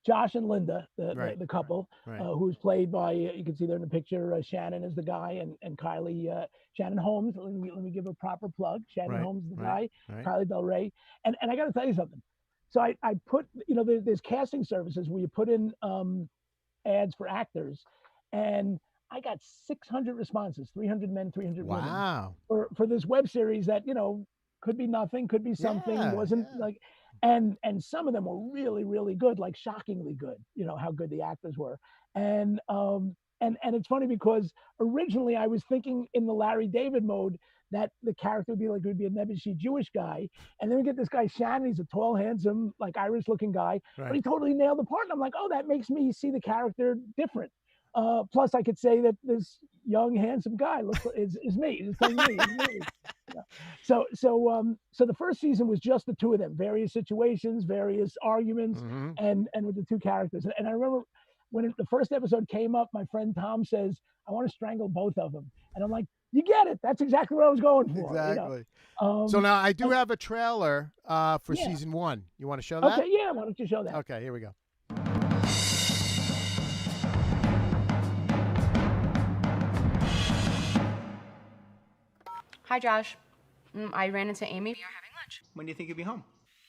Josh and Linda, the couple, Right. who's played by, you can see there in the picture, Shannon is the guy, and Kylie, Shannon Holmes. Let me give a proper plug. Shannon Holmes is the guy, Kylie Del Rey. And I got to tell you something. So I put, there's casting services where you put in ads for actors, and I got 600 responses, 300 men, 300 wow. women for this web series that, could be nothing, could be something, wasn't like, and some of them were really, really good, like shockingly good, how good the actors were. And it's funny because originally I was thinking in the Larry David mode that the character would be a nebbishy Jewish guy. And then we get this guy, Shannon. He's a tall, handsome, like Irish looking guy, but he totally nailed the part. And I'm like, oh, that makes me see the character different. Plus I could say that this young, handsome guy is me. He's playing me. So the first season was just the two of them, various situations, various arguments, and with the two characters. And I remember when the first episode came up, my friend Tom says, I want to strangle both of them. And I'm like, you get it. That's exactly what I was going for. Exactly. So now I do have a trailer for season 1. You want to show that? Okay, yeah. Why don't you show that? Okay, here we go. Hi, Josh. I ran into Amy. We are having lunch. When do you think you'll be home?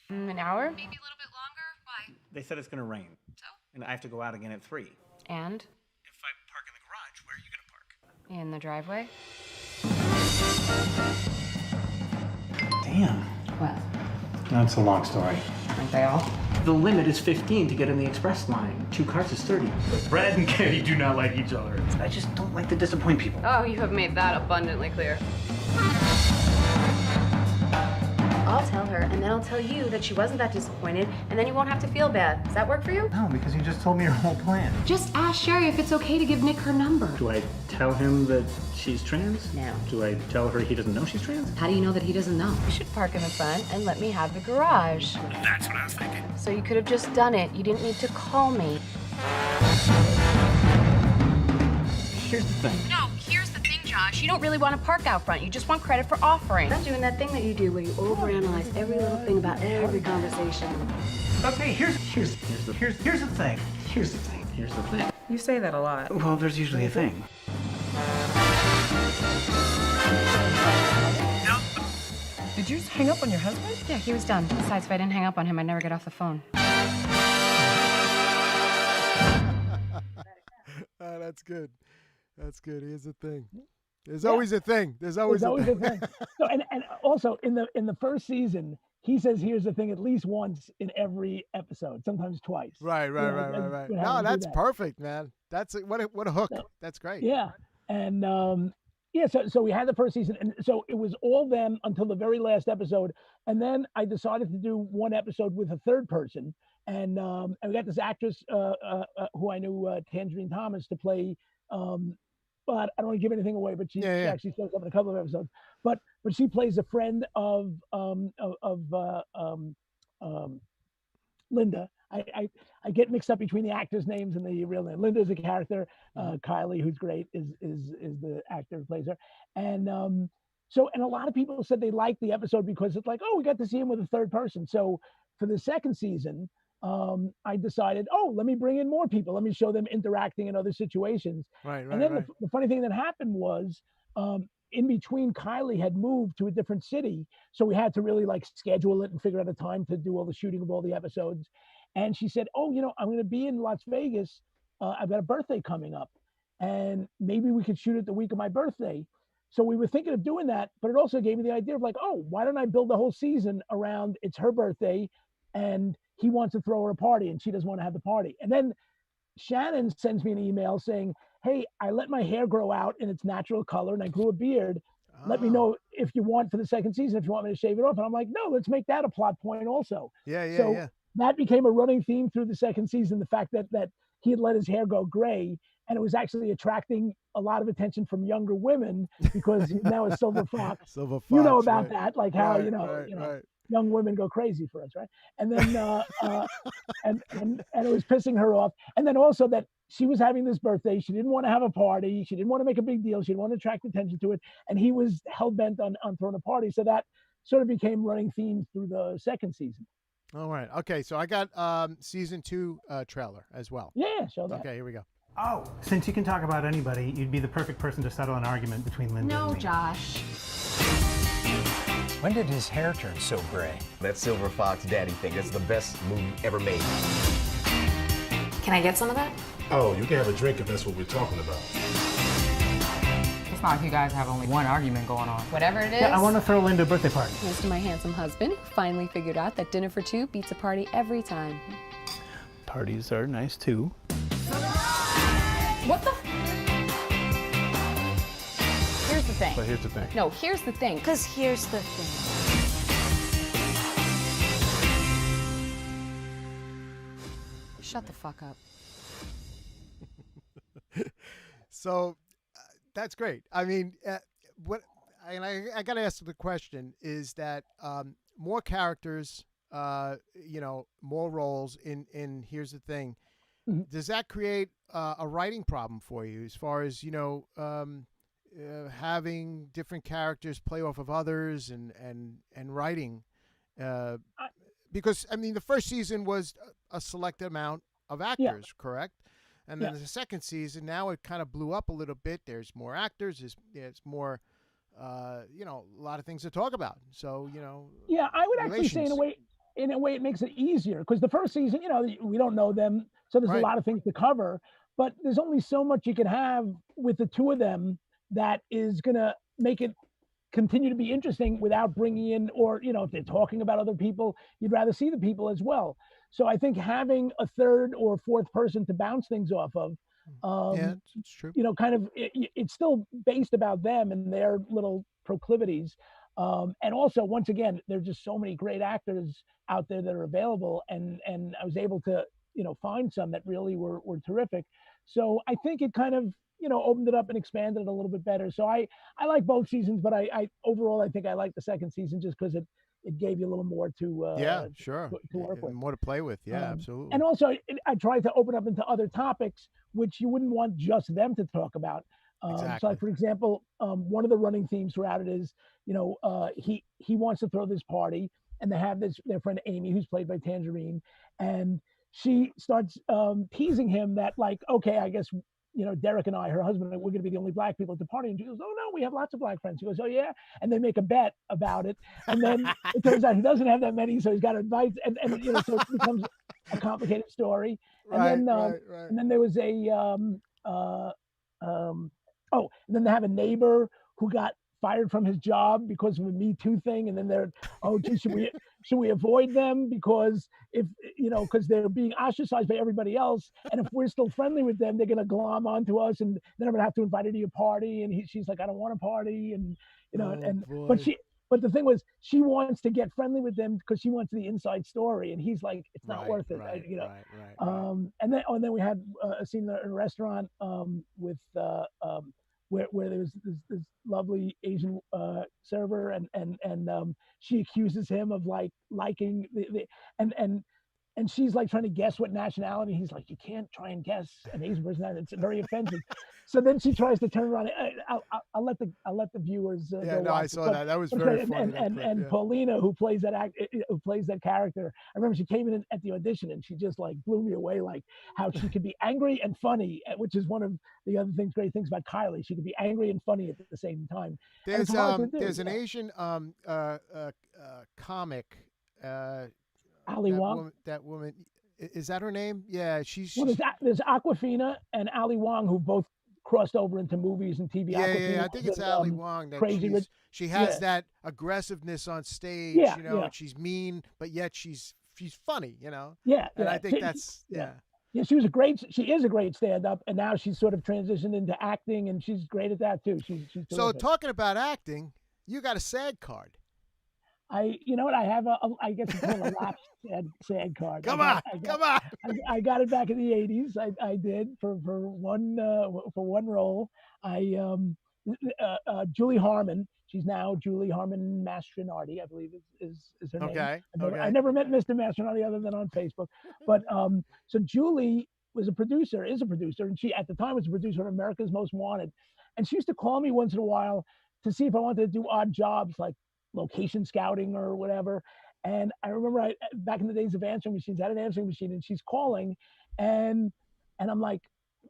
An hour? Maybe a little bit longer. Why? They said it's going to rain. So? And I have to go out again at 3. And? If I park in the garage, where are you going to park? In the driveway. Damn. What? That's a long story. Aren't they all? The limit is 15 to get on the express line. 2 cars is 30. Brad and Katie do not like each other. I just don't like to disappoint people. Oh, you have made that abundantly clear. I'll tell her, and then I'll tell you that she wasn't that disappointed, and then you won't have to feel bad. Does that work for you? No, because you just told me your whole plan. Just ask Sherry if it's okay to give Nick her number. Do I tell him that she's trans? No. Do I tell her he doesn't know she's trans? How do you know that he doesn't know? You should park in the front and let me have the garage. That's what I was thinking. So you could have just done it. You didn't need to call me. Here's the thing. No, here's the thing, Josh. You don't really want to park out front. You just want credit for offering. Not doing that thing that you do where you overanalyze every little thing about every conversation. Okay, here's the thing. Here's the thing. You say that a lot. Well, there's usually a thing. Did you just hang up on your husband? Yeah, he was done. Besides, if I didn't hang up on him, I'd never get off the phone. Oh, that's good. That's good. Here's the thing. There's always a thing. There's always a thing. So, and also in the first season, he says, here's the thing, at least once in every episode, sometimes twice. Right. No, that's perfect, man. That's what a hook. That's great. Yeah. And so we had the first season, and so it was all them until the very last episode. And then I decided to do one episode with a third person. And we got this actress who I knew, Tangerine Thomas, to play. But I don't want to give anything away. But she actually shows up in a couple of episodes. But she plays a friend of Linda. I get mixed up between the actors' names and the real name. Linda is a character. Kylie, who's great, is the actor who plays her. And and a lot of people said they liked the episode because it's like, oh, we got to see him with a third person. So for the second season, I decided, let me bring in more people. Let me show them interacting in other situations. Right. And then the funny thing that happened was, in between, Kylie had moved to a different city. So we had to really schedule it and figure out a time to do all the shooting of all the episodes. And she said, I'm going to be in Las Vegas. I've got a birthday coming up, and maybe we could shoot it the week of my birthday. So we were thinking of doing that, but it also gave me the idea of why don't I build the whole season around it's her birthday and he wants to throw her a party and she doesn't want to have the party. And then Shannon sends me an email saying, hey, I let my hair grow out in its natural color and I grew a beard. Let me know if you want for the second season, if you want me to shave it off. And I'm like, no, let's make that a plot point also. Yeah. That became a running theme through the second season, the fact that he had let his hair go gray, and it was actually attracting a lot of attention from younger women because he's now a silver fox. Silver fox. You know about that, how right. young women go crazy for us, right? And then and it was pissing her off. And then also that she was having this birthday. She didn't want to have a party. She didn't want to make a big deal. She didn't want to attract attention to it. And he was hell bent on throwing a party. So that sort of became running theme through the second season. All right. Okay. So I got season 2 trailer as well. Yeah, show that. Okay, here we go. Oh, since you can talk about anybody, you'd be the perfect person to settle an argument between Linda and No, me. Josh. When did his hair turn so gray? That Silver Fox Daddy thing, that's the best movie ever made. Can I get some of that? Oh, you can have a drink if that's what we're talking about. It's not like you guys have only one argument going on. Whatever it is. Yeah, I want to throw Linda a birthday party. Thanks to my handsome husband, who finally figured out that dinner for two beats a party every time. Parties are nice too. What the? Here's the thing. But here's the thing. No, here's the thing. Because here's the thing. Shut the fuck up. So that's great. I mean, what? And I got to ask the question: is that more characters, more roles in Here's the Thing? Mm-hmm. Does that create a writing problem for you as far as having different characters play off of others and writing? Because I mean, the first season was a select amount of actors, correct? And then the second season, now it kind of blew up a little bit. There's more actors. There's more, a lot of things to talk about. So, Yeah, I would actually say in a way it makes it easier because the first season, we don't know them. So there's a lot of things to cover, but there's only so much you can have with the two of them that is going to make it continue to be interesting without bringing in, or, if they're talking about other people, you'd rather see the people as well. So I think having a third or fourth person to bounce things off of, it's true. Kind of, it's still based about them and their little proclivities. And also, once again, there's just so many great actors out there that are available. And I was able to, find some that really were terrific. So I think it kind of, opened it up and expanded it a little bit better. So I like both seasons, but I overall, I think I like the second season just because it gave you a little more to work with. More to play with. Yeah, absolutely. And also, I tried to open up into other topics, which you wouldn't want just them to talk about. Exactly. So, like, for example, one of the running themes throughout it is, he wants to throw this party, and they have their friend Amy, who's played by Tangerine, and she starts teasing him that, like, okay, I guess, Derek and I, her husband, we're going to be the only black people at the party. And she goes, oh, no, we have lots of black friends. She goes, oh, yeah. And they make a bet about it. And then it turns out he doesn't have that many, so he's got to invite. And so it becomes a complicated story. And then there was and then they have a neighbor who got fired from his job because of a Me Too thing. And then they're, oh, gee, should we avoid them because because they're being ostracized by everybody else. And if we're still friendly with them, they're going to glom onto us and then I'm going to have to invite her to your party. And she's like, I don't want a party. And, but the thing was, she wants to get friendly with them because she wants the inside story. And he's like, it's not worth it. And then we had a scene in a restaurant with, where there was this lovely Asian server, and she accuses him of like liking and she's like trying to guess what nationality. He's like, you can't try and guess an Asian person. It's very offensive. So then she tries to turn around. I'll let the viewers. I saw that. That was very funny. And Paulina, who plays that character, I remember she came in at the audition and she just like blew me away. Like how she could be angry and funny, which is one of the other great things about Kylie. She could be angry and funny at the same time. There's an Asian comic. Ali Wong. That woman, is that her name? Yeah, she's. Well, there's Aquafina and Ali Wong, who both crossed over into movies and TV. Yeah, I think it's Ali Wong. That she has that aggressiveness on stage, and she's mean, but yet she's funny, Yeah, and I think that's Yeah, she is a great stand-up, and now she's sort of transitioned into acting, and she's great at that too. She's so talking about acting, you got a SAG card. I have I guess it's called a lapsed SAG card. Come on. I got it back in the 80s. I did for one role. Julie Harmon. She's now Julie Harmon Mastronardi, I believe is her name. Okay. I never met Mr. Mastronardi other than on Facebook. But so Julie was a producer, is a producer, and she at the time was a producer on America's Most Wanted. And she used to call me once in a while to see if I wanted to do odd jobs like location scouting or whatever. And I remember back in the days of answering machines, I had an answering machine, and she's calling, and I'm like,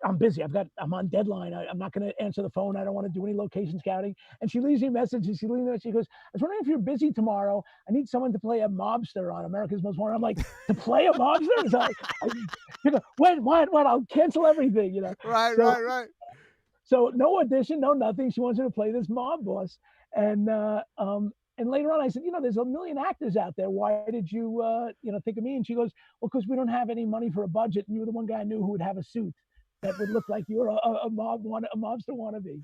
I'm busy. I'm on deadline. I'm not going to answer the phone. I don't want to do any location scouting. And she leaves me a message, and she goes, I was wondering if you're busy tomorrow. I need someone to play a mobster on America's Most Wanted. I'm like, to play a mobster? It's like, what? I'll cancel everything, you know? Right. So no audition, no nothing. She wants her to play this mob boss. And later on I said, there's a million actors out there. Why did you, think of me? And she goes, well, because we don't have any money for a budget. And you were the one guy I knew who would have a suit that would look like you were a mobster wannabe,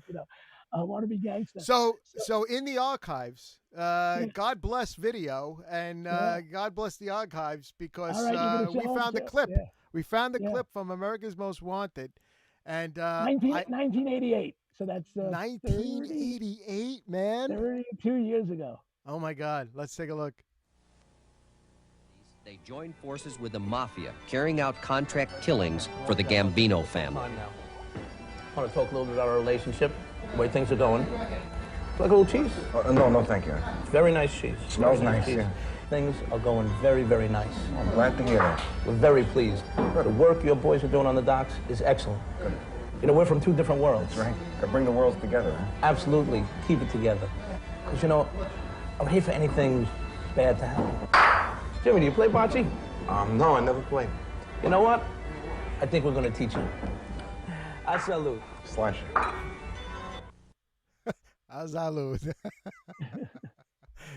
a wannabe gangster. So in the archives, God bless video and God bless the archives, because we found the clip. Yeah. We found the clip from America's Most Wanted, and 1988. So that's 1988, man. 32 years ago. Oh my God! Let's take a look. They joined forces with the mafia, carrying out contract killings for the Gambino family. I want to talk a little bit about our relationship, the way things are going. Like a little cheese? No, thank you. Very nice cheese. Smells nice, yeah. Things are going very, very nice. I'm glad to hear that. We're very pleased. The work your boys are doing on the docks is excellent. Good. We're from two different worlds. That's right. Gotta bring the worlds together. Huh? Absolutely. Keep it together. Because, I would hate for anything bad to happen. Jimmy, do you play bocce? No, I never played. You know what? I think we're going to teach you. I salute. Slash. I salute.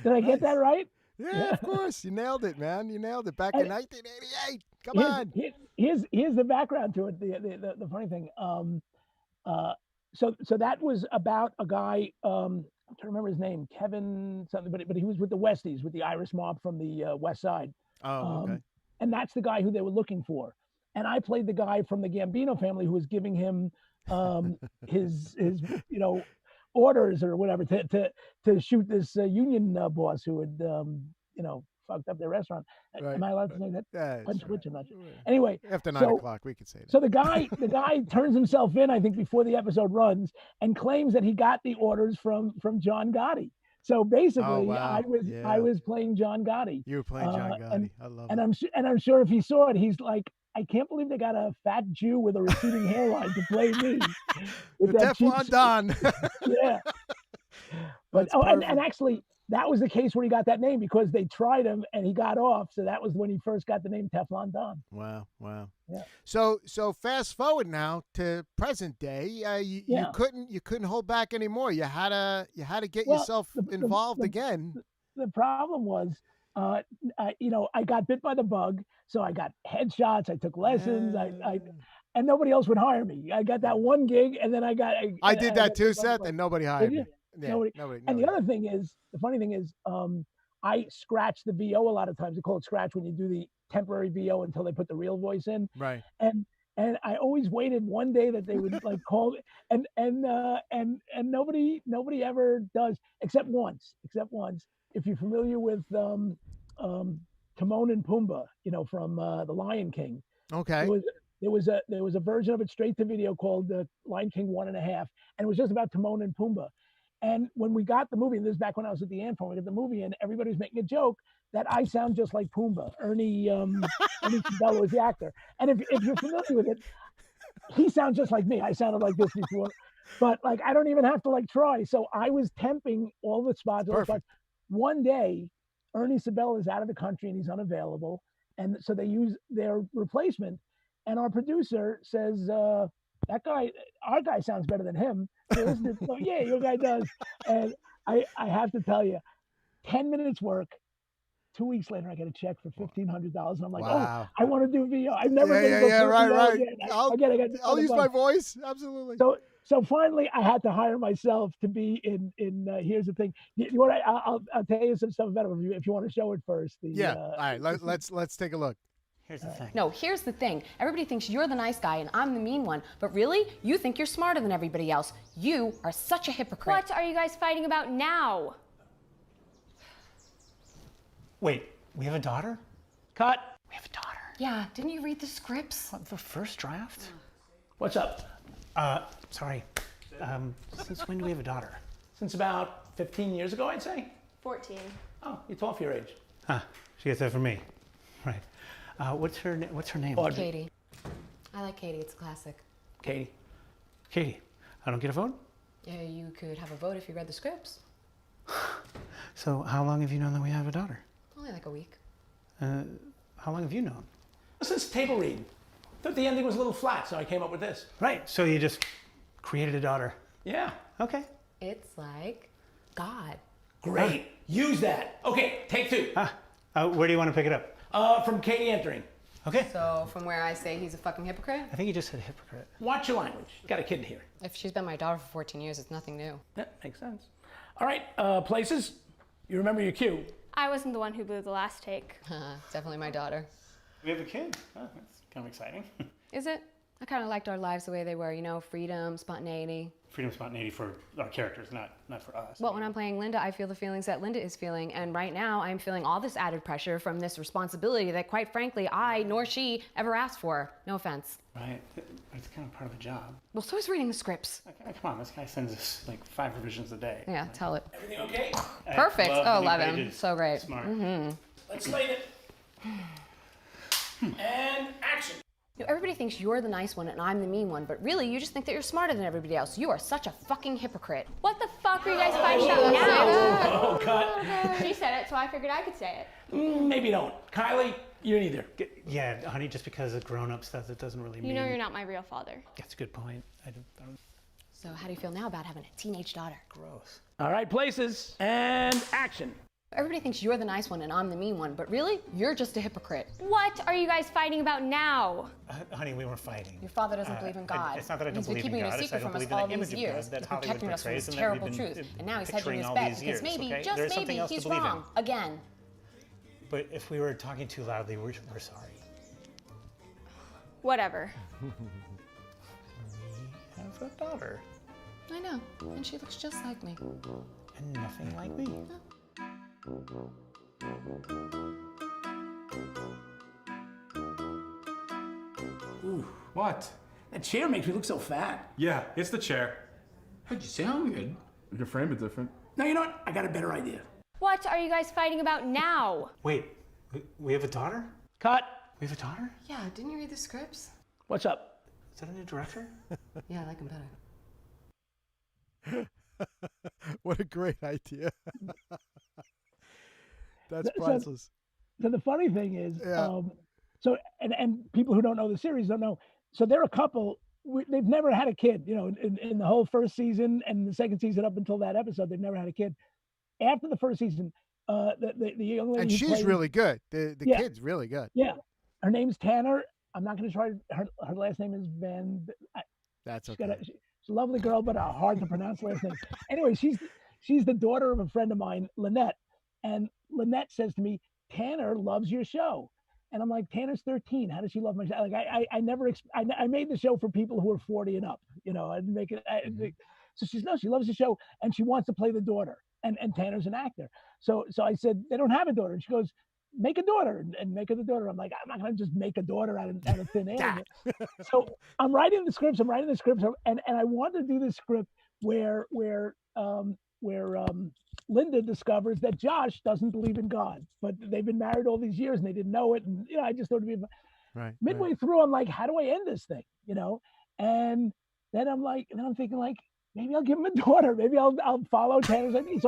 Did I get that right? Yeah, of course. You nailed it, man. You nailed it back in 1988. Come on. Here's the background to it. The funny thing. So that was about a guy. I'm trying to remember his name, Kevin something, but he was with the Westies, with the Irish mob from the West Side. Oh, okay. And that's the guy who they were looking for. And I played the guy from the Gambino family who was giving him his orders or whatever to shoot this union boss who had fucked up their restaurant. Right. Am I allowed to say that? Yeah, Punch sure. Which or not? Anyway, after 9 o'clock, we could say that. So the guy turns himself in, I think, before the episode runs, and claims that he got the orders from John Gotti. So basically, I was playing John Gotti. You were playing John Gotti. I love it. And I'm sure if he saw it, he's like, I can't believe they got a fat Jew with a receding hairline to play me. The Teflon Don. Yeah. But and actually, that was the case where he got that name, because they tried him and he got off. So that was when he first got the name Teflon Don. Wow. Yeah. So fast forward now to present day. You couldn't hold back anymore. You had to get yourself involved again. The problem was, I got bit by the bug. So I got headshots. I took lessons. And nobody else would hire me. I got that one gig, and then I did that too, Seth, and nobody hired me. Yeah, nobody. And the other thing is, the funny thing is, I scratch the VO a lot of times. They call it scratch when you do the temporary VO until they put the real voice in. Right. And I always waited one day that they would like call, and nobody ever does, except once. If you're familiar with Timon and Pumbaa, from The Lion King. Okay. There was a version of it straight to video called Lion King 1.5, and it was just about Timon and Pumbaa. And when we got the movie, and this is back when I was at the Anthem, we got the movie, and everybody was making a joke that I sound just like Pumbaa. Ernie Sabella was the actor. And if you're familiar with it, he sounds just like me. I sounded like this before, but like I don't even have to try. So I was temping all the spots. One day, Ernie Sabella is out of the country and he's unavailable, and so they use their replacement. And our producer says, our guy sounds better than him. So yeah, your guy does. And I have to tell you, 10 minutes work, 2 weeks later, I get a check for $1,500. And I'm like, wow. I want to do VO. I've never right. Again. I'll use my voice. Absolutely. So finally, I had to hire myself to be in. Here's the thing. I'll tell you some stuff about it if you want to show it first. All right. Let's take a look. Here's the thing. No, here's the thing. Everybody thinks you're the nice guy and I'm the mean one, but really, you think you're smarter than everybody else. You are such a hypocrite. What are you guys fighting about now? Wait, we have a daughter? Cut. We have a daughter. Yeah, didn't you read the scripts? The first draft? What's up? Sorry. Since when do we have a daughter? Since about 15 years ago, I'd say. 14. Oh, you're 12 for your age. Huh, she gets that from me. Right. What's her name? Audrey. Katie. I like Katie, it's a classic. Katie. Katie. I don't get a vote? Yeah, you could have a vote if you read the scripts. So how long have you known that we have a daughter? Only like a week. How long have you known? Since table read. Thought the ending was a little flat, so I came up with this. Right, so you just created a daughter. Yeah. Okay. It's like God. Great. Use that. Okay, take two. Where do you want to pick it up? From Katie entering. Okay. So from where I say he's a fucking hypocrite? I think you just said hypocrite. Watch your language. Got a kid here. If she's been my daughter for 14 years, it's nothing new. That makes sense. All right, places. You remember your cue. I wasn't the one who blew the last take. Definitely my daughter. We have a kid? Oh, that's kind of exciting. Is it? I kind of liked our lives the way they were, you know, freedom, spontaneity. Freedom, spontaneity for our characters, not for us. Well, when I'm playing Linda, I feel the feelings that Linda is feeling, and right now I'm feeling all this added pressure from this responsibility that, quite frankly, I nor she ever asked for. No offense. Right, it's kind of part of the job. Well, so is reading the scripts. Okay, come on, this guy sends us like 5 revisions a day. Yeah, tell it. Everything okay? Perfect. Oh, 11. Pages. So great. Smart. Let's slate it. And action. You know, everybody thinks you're the nice one and I'm the mean one, but really you just think that you're smarter than everybody else. You are such a fucking hypocrite. What the fuck are you guys fighting about now? Oh, cut. She said it, so I figured I could say it. Maybe don't. Kylie, you neither. Yeah, honey, just because of grown-up stuff, that doesn't really mean... You know you're not my real father. That's a good point. I don't... So how do you feel now about having a teenage daughter? Gross. All right, places. And action. Everybody thinks you're the nice one and I'm the mean one, but really, you're just a hypocrite. What are you guys fighting about now? Honey, we weren't fighting. Your father doesn't believe in God. It's not that I don't He's been believe in keeping God. it a It's I secret don't from us believe in all the these image of years. God that He's Hollywood protecting us from portrays this and that terrible we've been truth. And now he's hedging picturing his all bet these because years, maybe, okay? just There is maybe, something else to he's believe in. wrong again. But if we were talking too loudly, we're sorry. Whatever. We have a daughter. I know, and she looks just like me. And nothing like me. Ooh, what? That chair makes me look so fat. Yeah, it's the chair. But you sound good. Your frame is different. No, you know what? I got a better idea. What are you guys fighting about now? Wait, we have a daughter? Cut. We have a daughter? Yeah, didn't you read the scripts? What's up? Is that a new director? Yeah, I like him better. What a great idea. That's priceless. So the funny thing is, Yeah. so and people who don't know the series don't know. So they're a couple. They've never had a kid. You know, in the whole first season and the second season up until that episode, they've never had a kid. After the first season, the young lady And who she's plays- really good. The Yeah. kid's really good. Yeah, her name's Tanner. I'm not going to try. Her last name is Van. That's She's okay. she's a lovely girl, but a hard to pronounce last name. Anyway, she's the daughter of a friend of mine, Lynette, and Lynette says to me, "Tanner loves your show," and I'm like, "Tanner's 13. How does she love my show?" Like I made the show for people who are 40 and up. You know, I didn't make it. So she loves the show and she wants to play the daughter. And Tanner's an actor. So I said, they don't have a daughter. And she goes, make a daughter and make her the daughter. I'm like, I'm not going to just make a daughter out of thin air. So I'm writing the scripts. And I want to do this script where Linda discovers that Josh doesn't believe in God, but they've been married all these years and they didn't know it. And, you know, I just thought it'd be right. Midway through, I'm like, how do I end this thing? You know? And then I'm thinking like, maybe I'll give him a daughter. Maybe I'll follow Tanner's idea.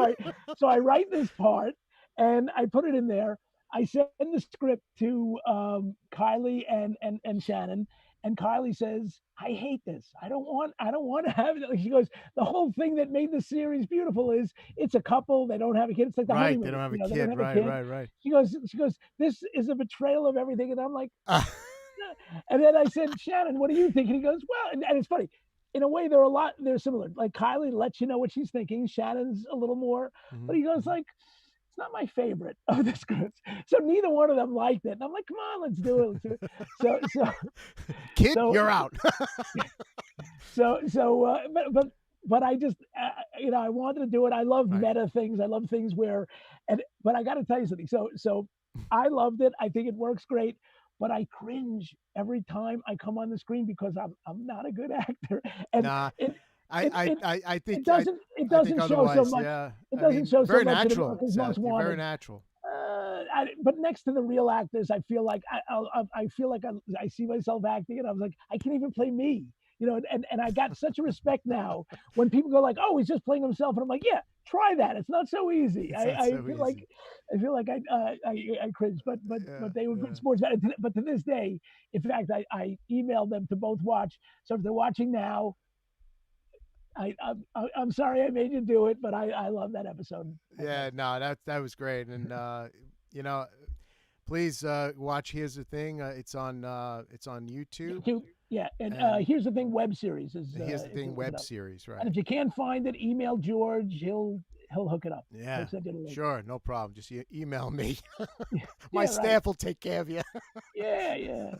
So I write this part and I put it in there. I send the script to Kylie and Shannon, and Kylie says, "I hate this. I don't want to have it." She goes, "The whole thing that made the series beautiful is it's a couple. They don't have a kid. It's like the Right, honeymoon. they don't have a you know, they kid. don't have a Right, kid." right. She goes, "This is a betrayal of everything." And I'm like, and then I said, "Shannon, what do you think?" And he goes, "Well," and it's funny. In a way, they're similar. Like Kylie lets you know what she's thinking. Shannon's a little more, but he goes like, "It's not my favorite of the scripts." So neither one of them liked it. And I'm like, "Come on, let's do it." So Kid, you're out. But I just, I wanted to do it. I love meta things. I love things but I got to tell you something. So I loved it. I think it works great. but I cringe every time I come on the screen because I'm not a good actor. And Nah, I think it doesn't show so otherwise, much. yeah. It doesn't show so very much in natural, America's Seth. Most You're Wanted. very natural. But next to the real actors, I feel like I feel like I see myself acting, and I was like, I can't even play me, you know. And I got such a respect now when people go like, oh, he's just playing himself, and I'm like, yeah, try that. It's not so easy. I feel like I cringe, but they were good sports. But to this day, in fact, I emailed them to both watch. So if they're watching now, I'm sorry I made you do it, but I love that episode. Yeah, no, that was great, and you know, please watch Here's the Thing. It's on YouTube. Yeah, and Here's the Thing web series is Here's the Thing web series, right? And if you can't find it, email George. He'll hook it up. Yeah, He'll send you the link. sure, no problem. Just email me. My staff will take care of you. Yeah.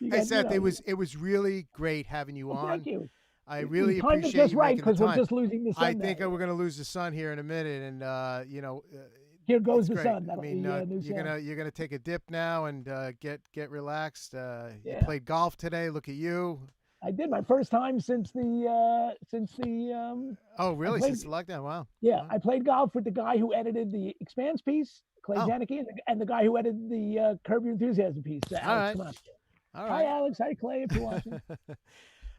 Hey, Seth, it was really great having you on. Thank you. I really timed appreciate it just you right making the because we're time. just losing the sun. I think we're going to lose the sun here in a minute, and you know, here goes the great. sun. I That'll mean, be, you're gonna take a dip now and get relaxed. You Yeah. played golf today. Look at you. I did my first time since the Oh, really? Since the lockdown? Wow. Yeah, I played golf with the guy who edited the Expanse piece, Clay Janicki, and the guy who edited the Curb Your Enthusiasm piece, Alex Camacho. All Hi, Alex. Hi, Clay. If you're watching.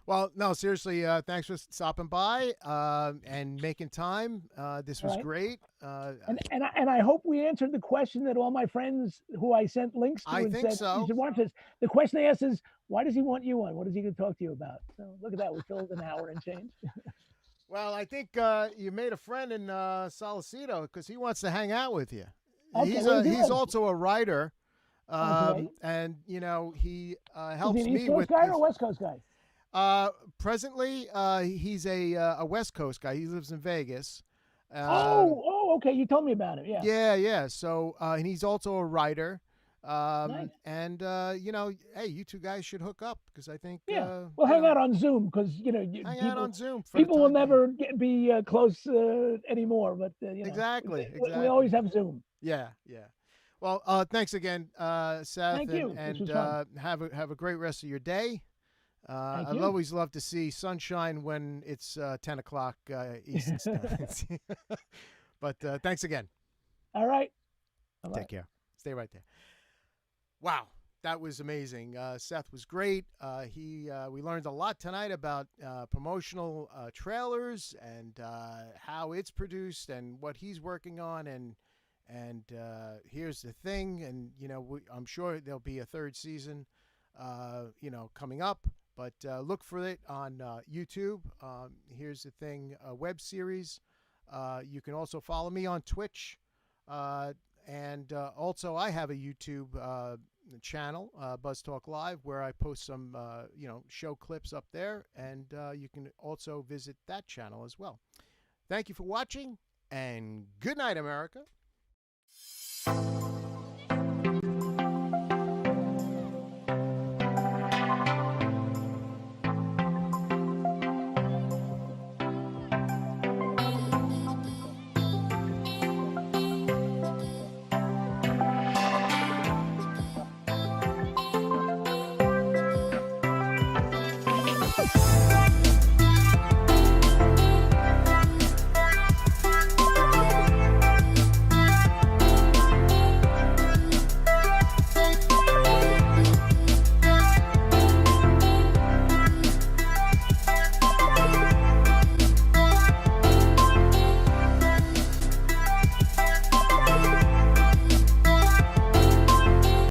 Well, no, seriously, thanks for stopping by and making time. This was great. And I hope we answered the question that all my friends who I sent links to I and think said, so. you should watch this. The question they asked is, why does he want you on? What is he going to talk to you about? So look at that. We filled an hour and change. Well, I think you made a friend in Salcedo because he wants to hang out with you. Okay, He's also a writer, Okay. and you know he helps is he an me East Coast with guy this. or a West Coast guy? Presently, he's a West Coast guy. He lives in Vegas. Okay. You told me about him. Yeah. Yeah. So, and he's also a writer. Nice. And you know, hey, you two guys should hook up because I think We'll hang out on Zoom because hang out on Zoom. For People the will time never be close anymore, but you know, Exactly. we always have Zoom. Yeah. Well, thanks again, Seth. Thank you. And This was fun. have a great rest of your day. Thank I'd you. always love to see sunshine when it's 10 o'clock Eastern Standard. But thanks again. All right. Bye-bye. Take care. Stay right there. Wow, that was amazing. Seth was great. We learned a lot tonight about promotional trailers and how it's produced and what he's working on. And here's the thing. And you know, I'm sure there'll be a third season, you know, coming up. But look for it on YouTube. Here's the thing, a web series. You can also follow me on Twitch. And also I have a YouTube channel, Buzz Talk Live, where I post some, you know, show clips up there. And you can also visit that channel as well. Thank you for watching, and good night, America. Bye.